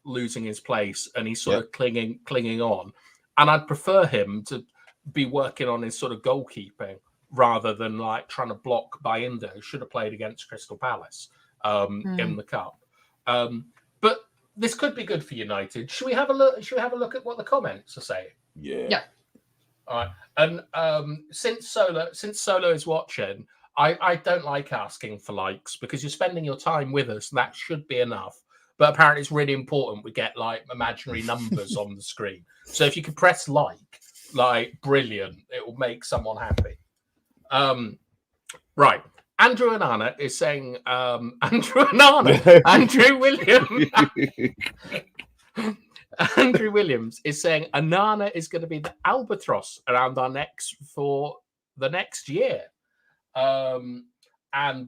B: losing his place, and he's sort of clinging on. And I'd prefer him to be working on his sort of goalkeeping rather than trying to block Bayinda, who should have played against Crystal Palace in the cup. But this could be good for United. Should we have a look at what the comments are saying?
C: Yeah.
B: All right. And since Solo is watching, I don't like asking for likes because you're spending your time with us. That should be enough. But apparently it's really important we get imaginary numbers on the screen. So if you could press brilliant, it will make someone happy. Right. Andrew Onana is saying, Andrew Williams is saying Onana is going to be the albatross around our necks for the next year. And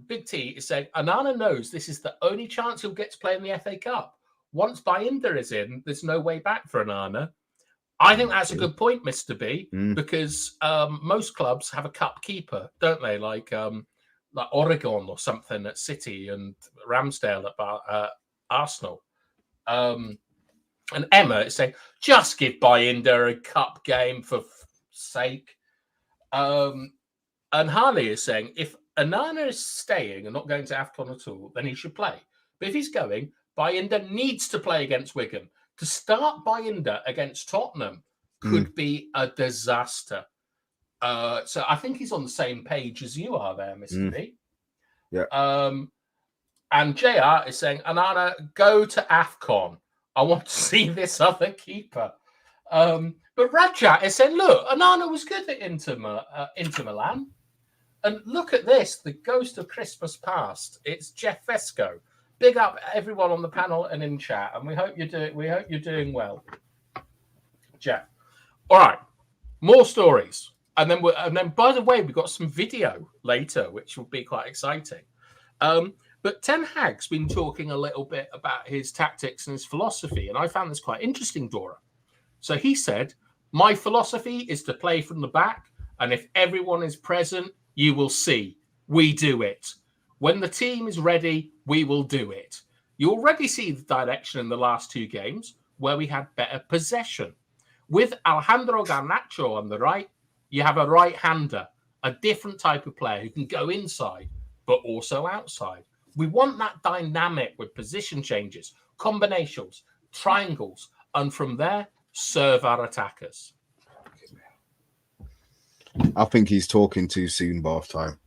B: Big T is saying Onana knows this is the only chance he'll get to play in the FA Cup. once Bayinda is in, there's no way back for Onana. I think that's a good point, Mr. B, because most clubs have a cup keeper, don't they? Like Oregon or something at City and Ramsdale at Arsenal. And Emma is saying, just give Bayinda a cup game for sake. And Harley is saying, if Onana is staying and not going to AFCON at all, then he should play. But if he's going, Bayinda needs to play against Wigan. To start Bayinda against Tottenham could be a disaster. So I think he's on the same page as you are there, Mr. B.
A: Yeah.
B: And JR is saying, Onana, go to AFCON. I want to see this other keeper. But Rajat is saying, look, Onana was good at Inter Milan. And look at this, the ghost of Christmas past. It's Jeff Vesco. Big up everyone on the panel and in chat, and we hope you're doing well, Jeff. All right, more stories, and then by the way, we've got some video later, which will be quite exciting. But Ten Hag's been talking a little bit about his tactics and his philosophy, and I found this quite interesting, Dora. So he said, "My philosophy is to play from the back, and if everyone is present, you will see we do it. When the team is ready, we will do it." You already see the direction in the last two games where we had better possession. With Alejandro Garnacho on the right, you have a right-hander, a different type of player who can go inside, but also outside. We want that dynamic with position changes, combinations, triangles, and from there, serve our attackers.
A: I think he's talking too soon, bath time.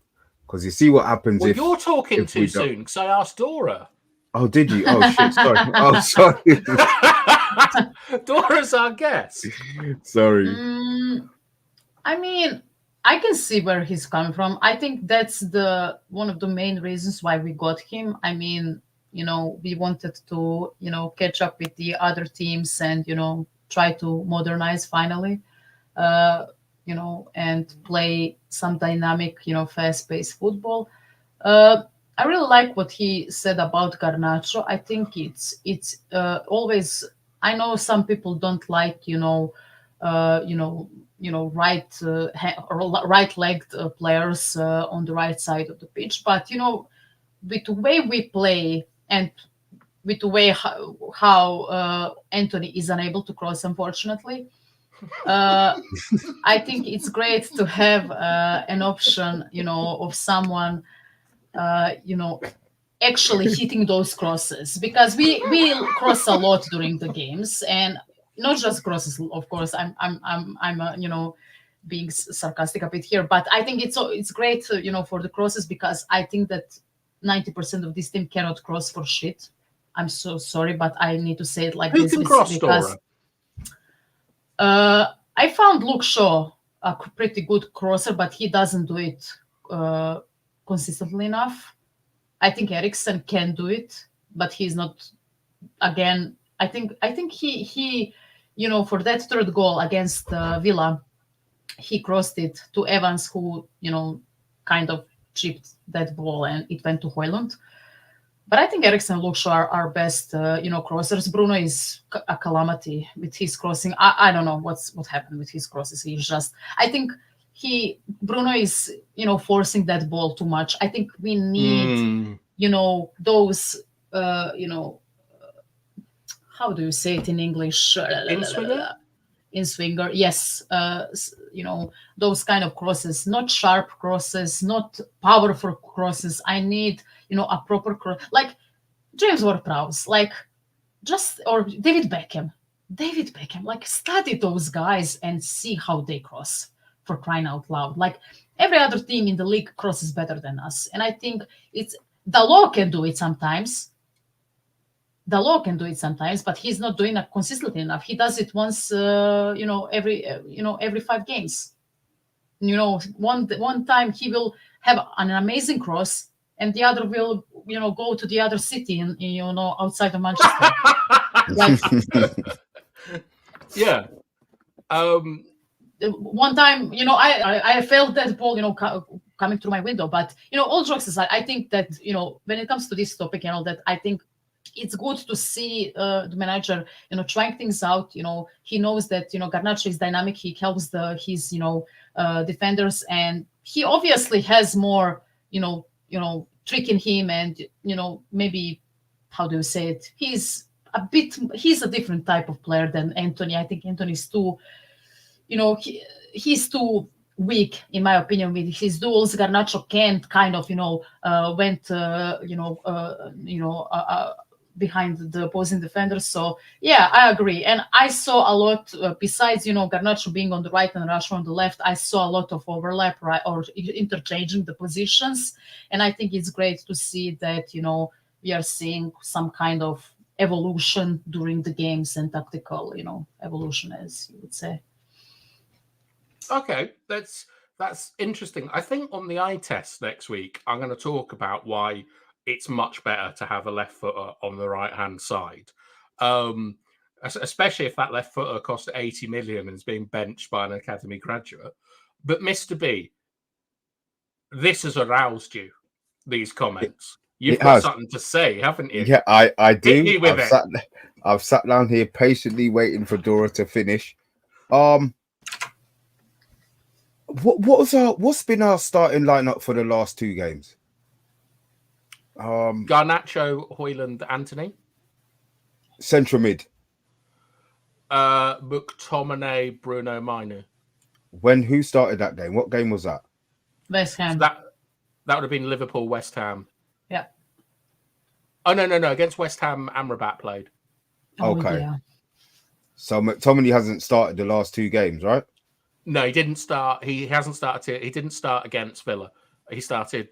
A: Because you see what happens if
B: you're talking too soon, because I asked Dora.
A: Oh, did you? Oh, shit, sorry. Oh, sorry.
B: Dora's our guest.
A: Sorry.
C: I mean, I can see where he's coming from. I think that's one of the main reasons why we got him. I mean, we wanted to, catch up with the other teams and, try to modernize finally. And play some dynamic, fast-paced football. I really like what he said about Garnacho. I think it's always. I know some people don't like, right-legged players on the right side of the pitch, but with the way we play and with the way how Anthony is unable to cross, unfortunately. I think it's great to have an option, of someone, actually hitting those crosses, because we cross a lot during the games, and not just crosses. Of course, I'm being sarcastic a bit here, but I think it's great, for the crosses, because I think that 90% of this team cannot cross for shit. I'm so sorry, but I need to say it like this.
B: Who can cross,
C: because
B: Dora?
C: I found Luke Shaw a pretty good crosser, but he doesn't do it consistently enough. I think Eriksen can do it, but he's not. Again, I think he for that third goal against Villa, he crossed it to Evans, who kind of chipped that ball and it went to Højlund. But I think Eriksen and Luke Shaw are our best, crossers. Bruno is a calamity with his crossing. I don't know what happened with his crosses. I think Bruno is, forcing that ball too much. I think we need, those, how do you say it in English?
B: In-swinger?
C: In-swinger, yes. Those kind of crosses, not sharp crosses, not powerful crosses. I need, a proper cross, like James Ward-Prowse, or David Beckham, like study those guys and see how they cross, for crying out loud. Like every other team in the league crosses better than us. And I think Dalot can do it sometimes. But he's not doing it consistently enough. He does it once, every 5 games. One time he will have an amazing cross, and the other will, go to the other city and outside of Manchester.
B: Yeah.
C: One time, I felt that ball, coming through my window. But all jokes aside, I think that when it comes to this topic and all that, I think it's good to see the manager, trying things out. He knows that Garnacho is dynamic. He helps his defenders, and he obviously has more trick in him, and maybe, how do you say it? He's a different type of player than Anthony. I think Anthony's too, he's too weak, in my opinion, with his duels. Garnacho can't kind of, went, behind the opposing defenders. So yeah, I agree. And I saw a lot, besides, Garnacho being on the right and Rashford on the left, I saw a lot of overlap, right, or interchanging the positions. And I think it's great to see that, we are seeing some kind of evolution during the games and tactical, evolution, as you would say.
B: Okay, that's interesting. I think on the eye test next week, I'm going to talk about why it's much better to have a left footer on the right hand side, especially if that left footer cost 80 million and is being benched by an academy graduate. But Mr. B, this has aroused you. These comments. You've got something to say, haven't you?
A: Yeah, I do.
B: Hit me with
A: I've sat down here patiently waiting for Dora to finish. What's been our starting lineup for the last two games?
B: Garnacho, Højlund, Anthony.
A: Central mid.
B: McTominay, Bruno, Mainu.
A: Who started that game? What game was that?
C: West Ham.
B: So that would have been Liverpool, West Ham.
C: Yeah.
B: Oh no! Against West Ham, Amrabat played.
A: Okay.
C: Yeah.
A: So McTominay hasn't started the last two games, right?
B: No, he didn't start. He hasn't started. He didn't start against Villa. He started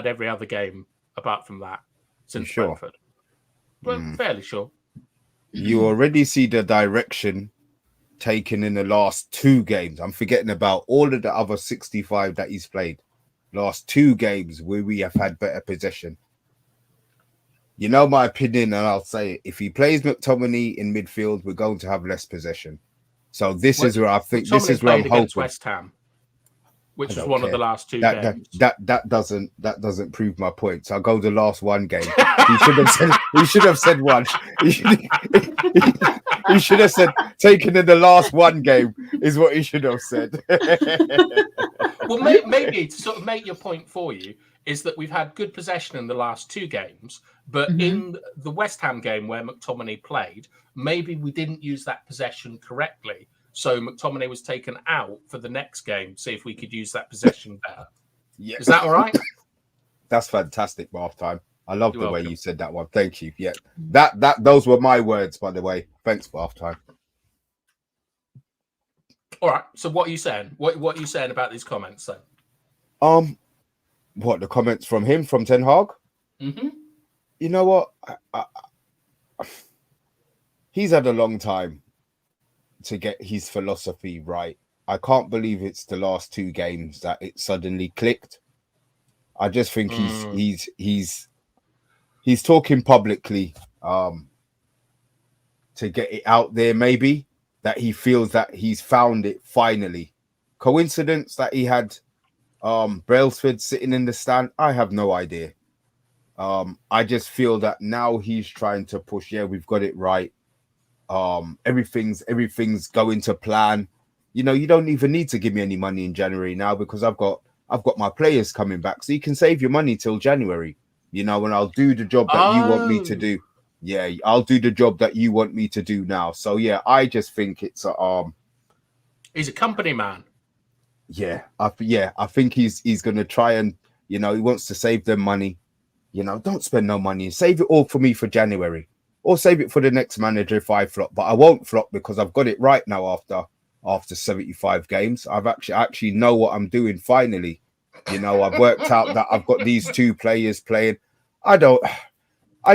B: every other game apart from that since Brentford. But fairly sure.
A: You already see the direction taken in the last two games. I'm forgetting about all of the other 65 that he's played. Last two games where we have had better possession. You know my opinion, and I'll say it. If he plays McTominay in midfield, we're going to have less possession. So this is where I think
B: McTominay
A: this is where I'm hoping.
B: West Ham, which was one of the last two games.
A: That doesn't prove my point. So I'll go the last one game. He should have said one. He should have said taken in the last one game is what he should have said.
B: Well, maybe to sort of make your point for you is that we've had good possession in the last two games, but in the West Ham game where McTominay played, maybe we didn't use that possession correctly. So McTominay was taken out for the next game. See if we could use that possession better. Yeah. Is that all right?
A: That's fantastic, Bath Time. I love the way you said that one. Thank you. Yeah. Those were my words, by the way. Thanks, Bath Time.
B: All right. So what are you saying? What are you saying about these comments then?
A: What, the comments from him, from Ten Hag?
B: Mm-hmm.
A: You know what? He's had a long time to get his philosophy right. I can't believe it's the last two games that it suddenly clicked. I just think he's talking publicly to get it out there, maybe, that he feels that he's found it finally. Coincidence that he had Brailsford sitting in the stand? I have no idea. I just feel that now he's trying to push, we've got it right. Everything's going to plan. You know, you don't even need to give me any money in January now because I've got my players coming back. So you can save your money till January, you know, and I'll do the job that you want me to do. Yeah, I'll do the job that you want me to do now. So yeah, I just think it's
B: he's a company man.
A: Yeah, I think he's gonna try and, you know, he wants to save them money. You know, don't spend no money. Save it all for me for January, or save it for the next manager if I flop. But I won't flop because I've got it right now after 75 games. I actually know what I'm doing finally. You know, I've worked out that I've got these two players playing. I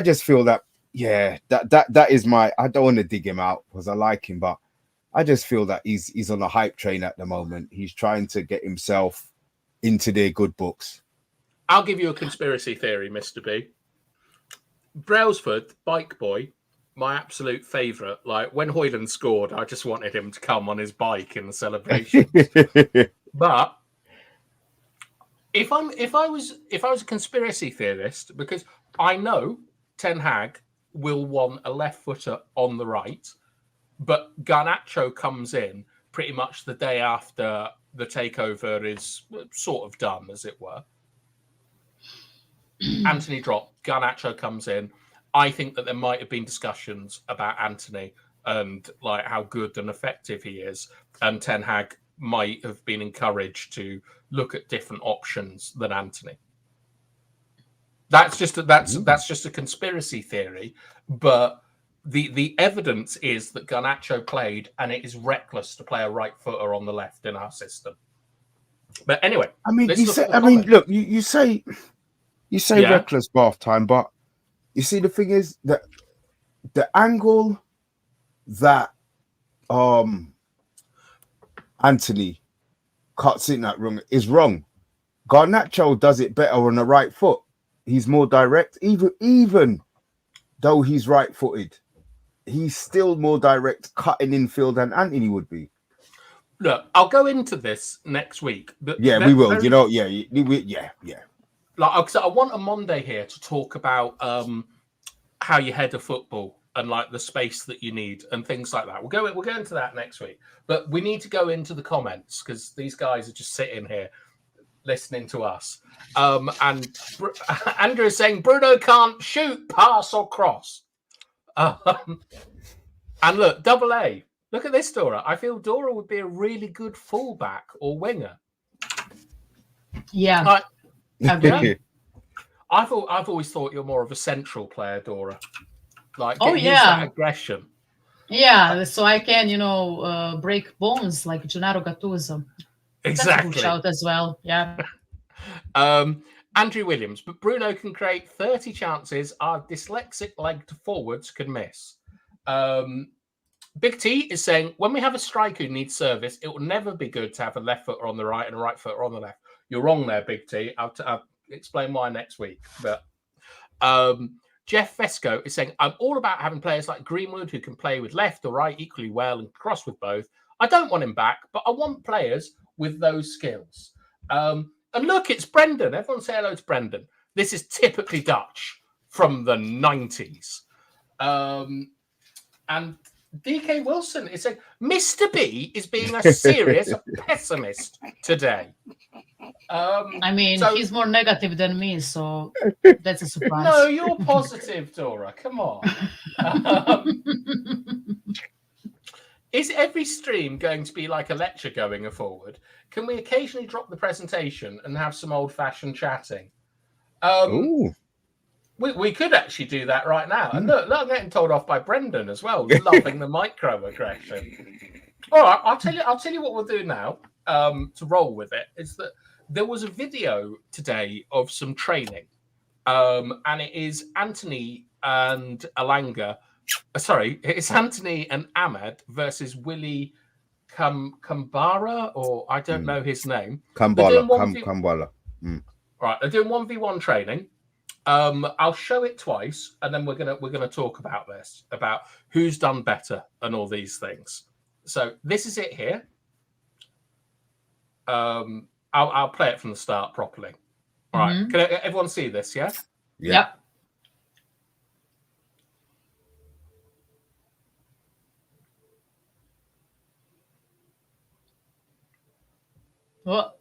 A: just feel that, that is my, I don't want to dig him out because I like him, but I just feel that he's on a hype train at the moment. He's trying to get himself into their good books.
B: I'll give you a conspiracy theory, Mr. B. Brailsford, bike boy, my absolute favourite. Like when Højlund scored, I just wanted him to come on his bike in the celebration. But if I was a conspiracy theorist, because I know Ten Hag will want a left footer on the right, but Garnacho comes in pretty much the day after the takeover is sort of done, as it were. Anthony dropped, Garnacho comes in. I think that there might have been discussions about Anthony and like how good and effective he is, and Ten Hag might have been encouraged to look at different options than Anthony. That's just a conspiracy theory, but the evidence is that Garnacho played, and it is reckless to play a right footer on the left in our system. But anyway,
D: I mean, look, you say reckless bath time, but you see, the thing is that the angle that Anthony cuts in that wrong is wrong. Garnacho does it better on the right foot. He's more direct, even though he's right-footed. He's still more direct cutting infield than Anthony would be.
B: Look, I'll go into this next week. But
D: yeah, we will.
B: Very,
D: yeah.
B: Like, I want OMONDI here to talk about how you head a football and like the space that you need and things like that. We'll go into that next week. But we need to go into the comments because these guys are just sitting here listening to us. And Andrew is saying Bruno can't shoot, pass, or cross. And look, double A. Look at this, Dora. I feel Dora would be a really good fullback or winger.
C: Yeah.
B: I've always thought you're more of a central player, Dora. Like, use that aggression.
C: Yeah, so I can, break bones like Gennaro Gattuso.
B: Exactly.
C: That's a good shout as well. Yeah.
B: Andrew Williams, but Bruno can create 30 chances our dyslexic legged forwards can miss. Big T is saying, when we have a striker who needs service, it will never be good to have a left footer on the right and a right footer on the left. You're wrong there, Big T. I'll explain why next week. But Jeff Fesco is saying, I'm all about having players like Greenwood who can play with left or right equally well and cross with both. I don't want him back, but I want players with those skills. And look, it's Brendan. Everyone say hello to Brendan. This is typically Dutch from the 90s. And DK Wilson is saying, Mr. B is being a serious pessimist today.
C: He's more negative than me, so that's a surprise.
B: No, you're positive, Dora. Come on. Is every stream going to be like a lecture going forward? Can we occasionally drop the presentation and have some old-fashioned chatting? We could actually do that right now. And look, I'm getting told off by Brendan as well, loving the microaggression. All right, I'll tell you what we'll do now to roll with it. Is that there was a video today of some training, and it is Anthony and Alanga. Sorry, it's Anthony and Ahmed versus Willie Kambara, or I don't know his name.
D: Kambala.
B: Right, they're doing 1v1 training. I'll show it twice, and then we're gonna talk about this, about who's done better and all these things. So this is it here. I'll play it from the start properly. All right, can everyone see this? Yeah.
C: Yep. What?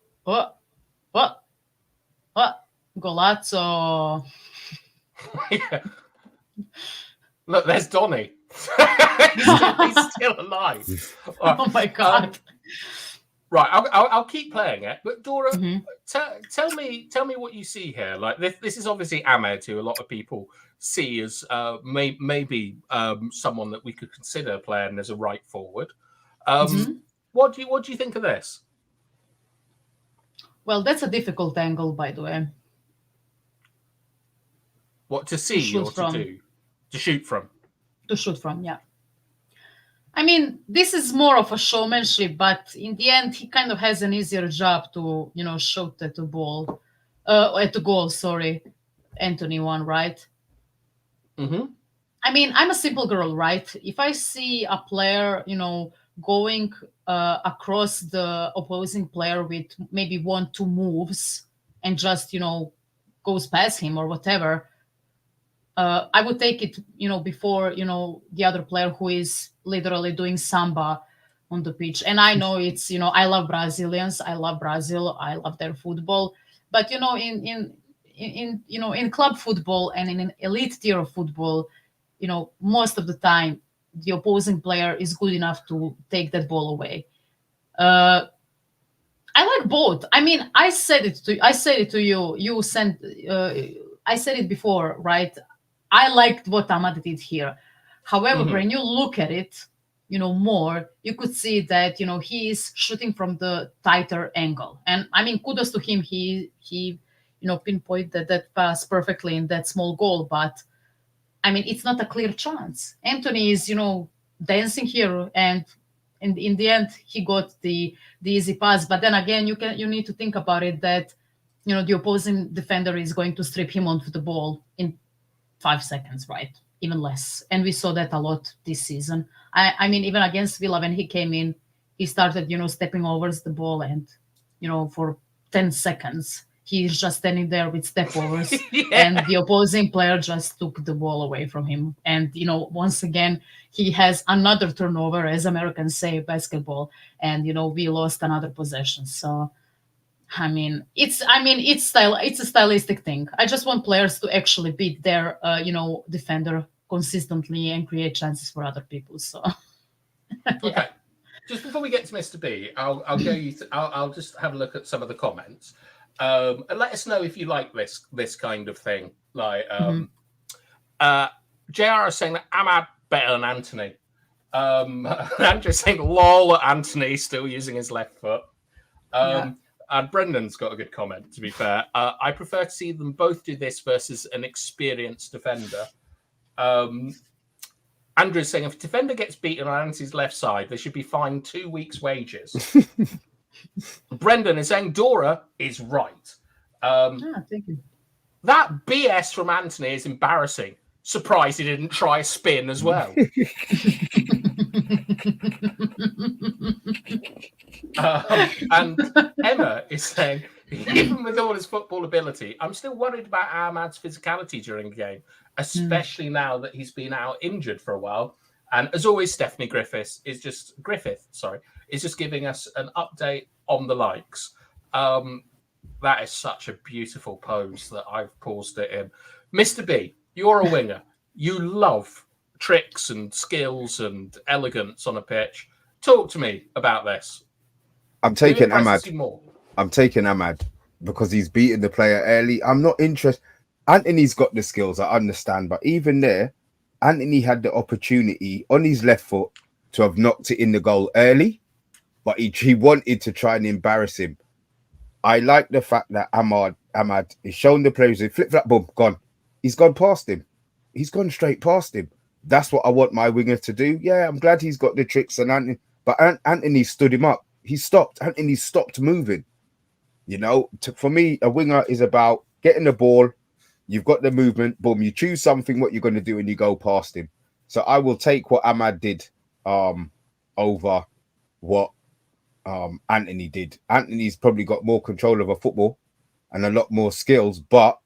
C: Golazzo.
B: Yeah. Look, there's Donny. he's still alive. Right.
C: Oh my God.
B: Right, I'll keep playing it. But Dora, tell me what you see here. Like this is obviously Ahmed, who a lot of people see as maybe someone that we could consider playing as a right forward. What do you think of this?
C: Well, that's a difficult angle, by the way.
B: What to see or to do? To shoot from.
C: To shoot from, yeah. I mean, this is more of a showmanship, but in the end, he kind of has an easier job to, shoot at the ball, at the goal. Sorry, Anthony won, right?
B: Mm-hmm.
C: I mean, I'm a simple girl, right? If I see a player, going across the opposing player with maybe 1-2 moves and just, goes past him or whatever, I would take it, before, the other player who is literally doing samba on the pitch. And I know it's, I love Brazilians. I love Brazil. I love their football. But, in club football and in an elite tier of football, most of the time, the opposing player is good enough to take that ball away. I like both. I mean, I said it to you. You sent. I said it before, right? I liked what Ahmad did here. However, when you look at it, more, you could see that he is shooting from the tighter angle. And I mean, kudos to him. He pinpointed that pass perfectly in that small goal. But I mean, it's not a clear chance. Anthony is dancing here, and in the end, he got the easy pass. But then again, you need to think about it that the opposing defender is going to strip him onto the ball in 5 seconds, right? Even less. And we saw that a lot this season. I mean, even against Villa, when he came in, he started, stepping over the ball, and, for 10 seconds, he's just standing there with step overs, and the opposing player just took the ball away from him. And, once again, he has another turnover, as Americans say, basketball, and, we lost another possession. So, it's a stylistic thing. I just want players to actually beat their defender consistently and create chances for other people. So
B: Okay, just before we get to Mr. B, I'll just have a look at some of the comments, and let us know if you like this kind of thing. Like JR is saying that Ahmad better than Anthony. Andrew's saying lol at Anthony still using his left foot. And Brendan's got a good comment, to be fair. I prefer to see them both do this versus an experienced defender. Andrew's saying if a defender gets beaten on Anthony's left side, they should be fined 2 weeks' wages. Brendan is saying Dora is right.
C: Thank you.
B: That BS from Anthony is embarrassing. Surprised he didn't try a spin as well. And Emma is saying, even with all his football ability, I'm still worried about Ahmad's physicality during the game, especially now that he's been out injured for a while. And as always, Stephanie Griffith is just giving us an update on the likes. That is such a beautiful pose that I've paused it in. Mr. B, you're a winger. You love tricks and skills and elegance on a pitch. Talk to me about this.
D: I'm taking Ahmad. I'm taking Ahmad because he's beaten the player early. I'm not interested. Anthony's got the skills, I understand. But even there, Anthony had the opportunity on his left foot to have knocked it in the goal early. But he wanted to try and embarrass him. I like the fact that Ahmad is showing the players, flip-flap, boom, gone. He's gone past him. He's gone straight past him. That's what I want my winger to do. Yeah, I'm glad he's got the tricks. But Anthony stood him up. He stopped. Anthony stopped moving. For me, a winger is about getting the ball. You've got the movement. Boom, you choose something, what you're going to do, and you go past him. So I will take what Ahmad did over what Anthony did. Anthony's probably got more control of a football and a lot more skills, but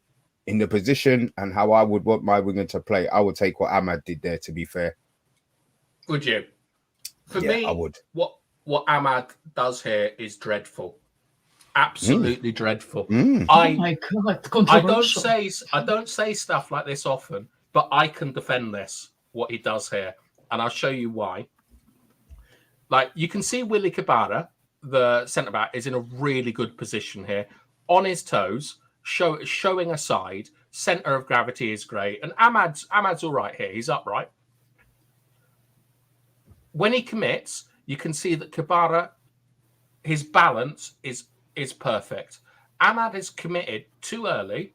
D: in the position and how I would want my winger to play, I would take what Ahmad did there, to be fair.
B: Would you? For me,
D: I would.
B: What Ahmad does here is dreadful. Absolutely dreadful.
C: Oh my God, controversial.
B: I don't say stuff like this often, but I can defend this, what he does here. And I'll show you why. Like, you can see Willy Cabara, the centre-back, is in a really good position here. On his toes, showing a side. Centre of gravity is great. And Ahmad's all right here. He's upright. When he commits, you can see that Cabara, his balance is perfect. Ahmad is committed too early,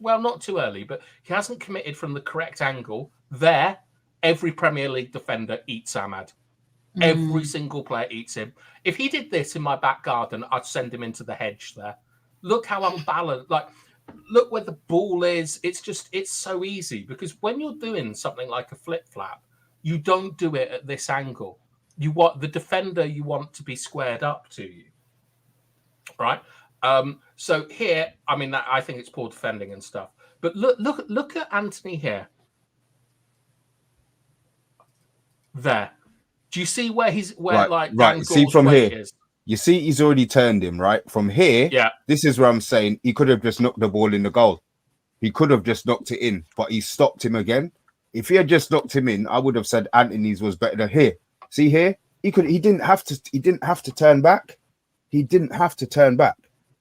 B: not too early, but he hasn't committed from the correct angle. There, every Premier League defender eats Ahmad. Every single player eats him. If he did this in my back garden, I'd send him into the hedge there. Look how unbalanced, look where the ball is. It's so easy because when you're doing something like a flip-flap, you don't do it at this angle. You want the defender you want to be squared up to you. Right? So here, I think it's poor defending and stuff. But look at Anthony here. There. Do you see where
D: Right.
B: Dan
D: See
B: Gore's
D: from
B: weight
D: here.
B: is?
D: You see, he's already turned him, right? From here,
B: Yeah.
D: this is where I'm saying he could have just knocked the ball in the goal. He could have just knocked it in, but he stopped him again. If he had just knocked him in, I would have said Anthony's was better than here. See here? He didn't have to turn back. He didn't have to turn back.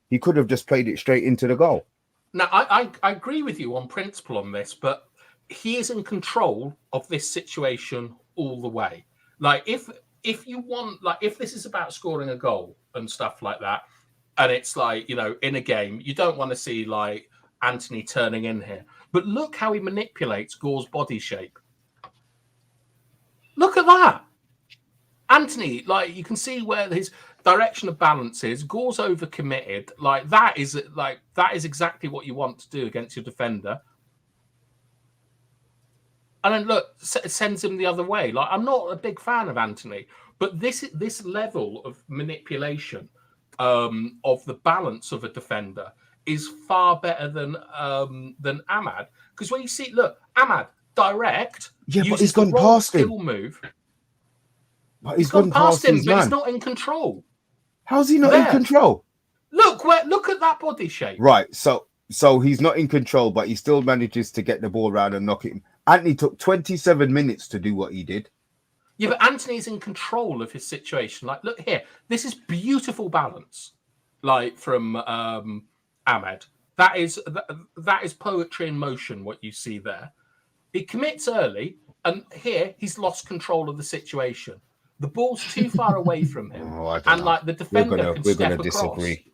D: He could have just played it straight into the goal.
B: Now, I agree with you on principle on this, but he is in control of this situation all the way. Like, if you want, like, if this is about scoring a goal and stuff like that, and it's like, you know, in a game, you don't want to see, like, Anthony turning in here. But look how he manipulates Gore's body shape. Look at that. Anthony, like, you can see where his direction of balance is. Gore's overcommitted. Like, that is exactly what you want to do against your defender. And then look, it sends him the other way. Like, I'm not a big fan of Anthony, but this level of manipulation of the balance of a defender is far better than Ahmad. Because when you see, look, Ahmad direct,
D: but he's gone past him.
B: Move.
D: But he's gone past
B: him,
D: his
B: but
D: man.
B: he's not in control.
D: How's he not in control?
B: Look at that body shape.
D: Right, so he's not in control, but he still manages to get the ball around and knock it. Anthony took 27 minutes to do what he did.
B: Yeah, but Anthony's in control of his situation. Like, look here, this is beautiful balance. Like from Ahmed, that is poetry in motion. What you see there, he commits early, and here he's lost control of the situation. The ball's too far away from him, and like the defender can step across. Disagree.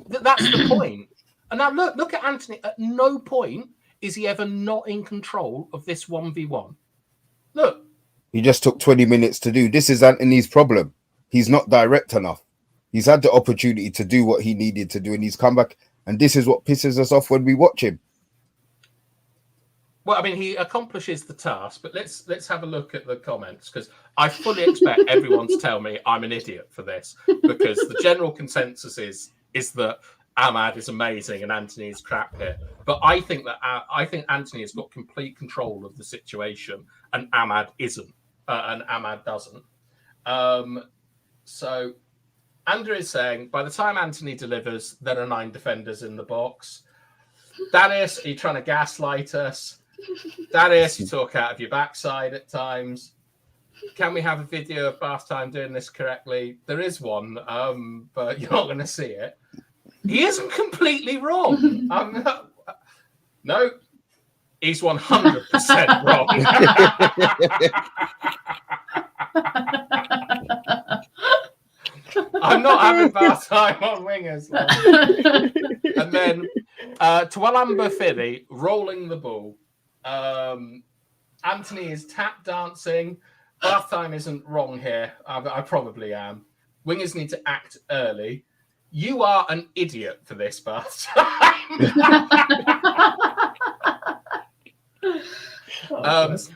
B: That's the point. And now look at Anthony. At no point is he ever not in control of this 1v1. Look.
D: He just took 20 minutes to do. This is Anthony's problem. He's not direct enough. He's had the opportunity to do what he needed to do, and he's come back. And this is what pisses us off when we watch him.
B: Well, I mean, he accomplishes the task, but let's have a look at the comments, because I fully expect everyone to tell me I'm an idiot for this, because the general consensus is that Ahmad is amazing and Anthony is crap here. But I think Anthony has got complete control of the situation, and Ahmad isn't, and Ahmad doesn't. So Andrew is saying, by the time Anthony delivers, there are 9 defenders in the box. Darius, are you trying to gaslight us? Darius, you talk out of your backside at times. Can we have a video of Bath Time doing this correctly? There is one, but you're not going to see it. He isn't completely wrong. No, he's 100% wrong. I'm not having Bath Time on wingers. And then Tualamba Fiddy rolling the ball. Anthony is tap dancing. Bath Time isn't wrong here. I probably am. Wingers need to act early. You are an idiot for this, Bath Time.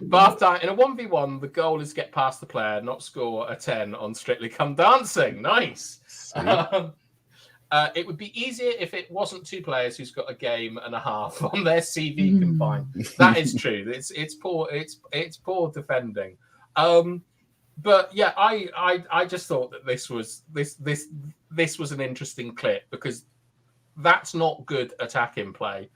B: Bath Time in a 1v1, the goal is get past the player, not score a 10 on Strictly Come Dancing. Nice. It would be easier if it wasn't 2 players who's got a game and a half on their CV combined. That is true. It's poor. It's poor defending. But yeah, I just thought that this was an interesting clip, because that's not good attacking play.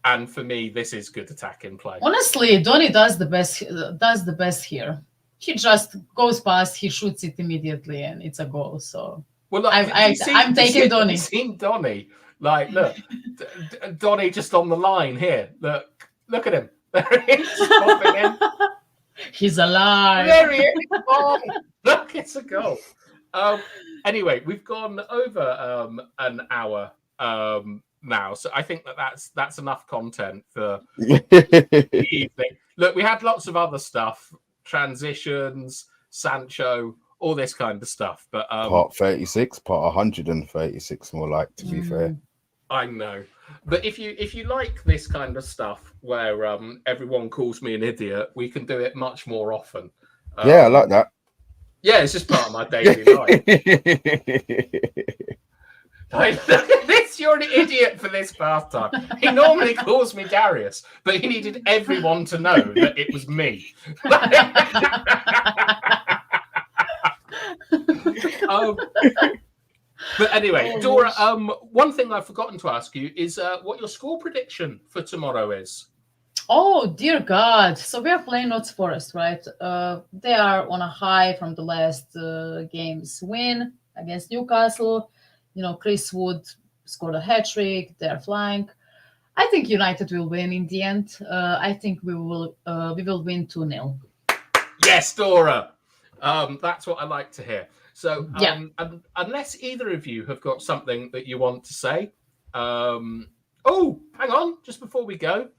B: And for me, this is good attacking play.
C: Honestly, Donny does the best here. He just goes past, he shoots it immediately, and it's a goal. So
B: well, look,
C: I'm taking Donny.
B: You've seen Donny. Like, look, Donny just on the line here. Look at him. There he is, popping in.
C: He's alive.
B: There he is. Oh, look, it's a goal. Anyway, we've gone over an hour now, so I think that's enough content for the evening. Look, we had lots of other stuff, transitions, Sancho, all this kind of stuff. But
D: part 36, part 136, more like, to be fair.
B: I know. But if you like this kind of stuff where everyone calls me an idiot, we can do it much more often.
D: Yeah, I like that. Yeah,
B: it's just part of my daily life. Like, look at this, you're an idiot for this bath time. He normally calls me Darius, but he needed everyone to know that it was me. But anyway, Dora, one thing I've forgotten to ask you is what your score prediction for tomorrow is.
C: Oh, dear God. So we are playing Notts Forest, right? They are on a high from the last game's win against Newcastle. You know, Chris Wood scored a hat-trick. They're flying. I think United will win in the end. I think we will win 2-0.
B: Yes, Dora. That's what I like to hear. So,
C: Yeah.
B: unless either of you have got something that you want to say. Oh, hang on. Just before we go,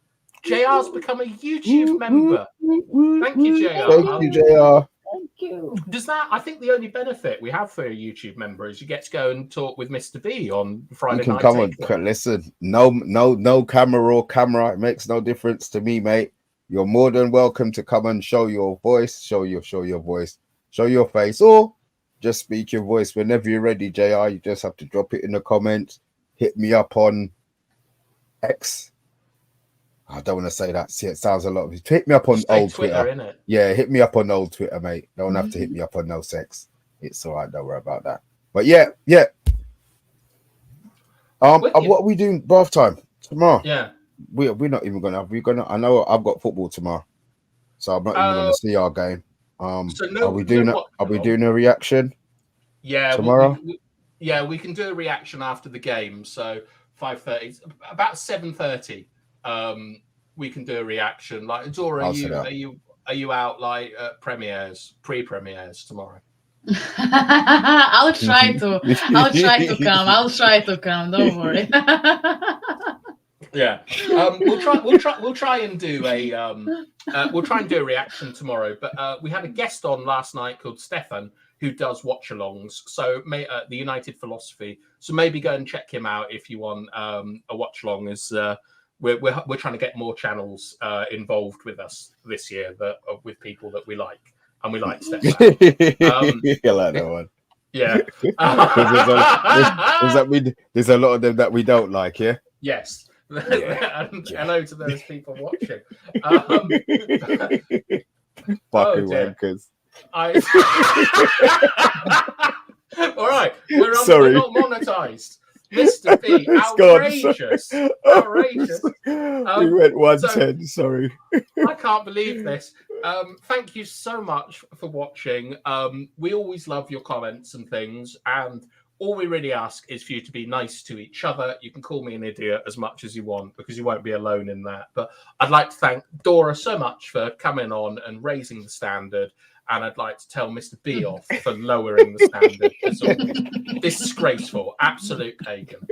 B: JR's become a YouTube member. Thank you, JR.
D: Thank you, JR.
C: Thank you.
B: Does that? I think the only benefit we have for a YouTube member is you get to go and talk with Mr. B on Friday
D: You can
B: night.
D: come on. Listen, no camera. It makes no difference to me, mate. You're more than welcome to come and show your voice, show your voice, show your face, or just speak your voice whenever you're ready, JR. You just have to drop it in the comments. Hit me up on X. I don't want to say that. See, it sounds a lot. Hit me up on old Twitter.
B: Innit?
D: Yeah, hit me up on old Twitter, mate. Don't have to hit me up on no sex. It's all right. Don't worry about that. But yeah. What are we doing? Bath time tomorrow.
B: Yeah.
D: We're not even gonna. I know I've got football tomorrow, so I'm not even gonna see our game. Are we doing a reaction?
B: Yeah,
D: tomorrow.
B: We can do a reaction after the game. So 5:30, about 7:30. We can do a reaction. Like, Dora, are you out like pre-premieres tomorrow?
C: I'll try to come. Don't worry.
B: Yeah, we'll try and do a reaction tomorrow. But we had a guest on last night called Stefan, who does watchalongs. So the United Philosophy. So maybe go and check him out if you want a watchalong. As we're trying to get more channels involved with us this year with people that we like, and we like Stefan.
D: I like that one.
B: Yeah,
D: there's a lot of them that we don't like. Yeah.
B: Yes. Hello to those people watching.
D: Fucking wankers.
B: All right, we're not monetized. Mr. B, outrageous. Outrageous.
D: We went 110, sorry.
B: I can't believe this. Thank you so much for watching. We always love your comments and things, and all we really ask is for you to be nice to each other. You can call me an idiot as much as you want, because you won't be alone in that. But I'd like to thank Dora so much for coming on and raising the standard. And I'd like to tell Mr. B off for lowering the standard. Disgraceful, absolute pagan.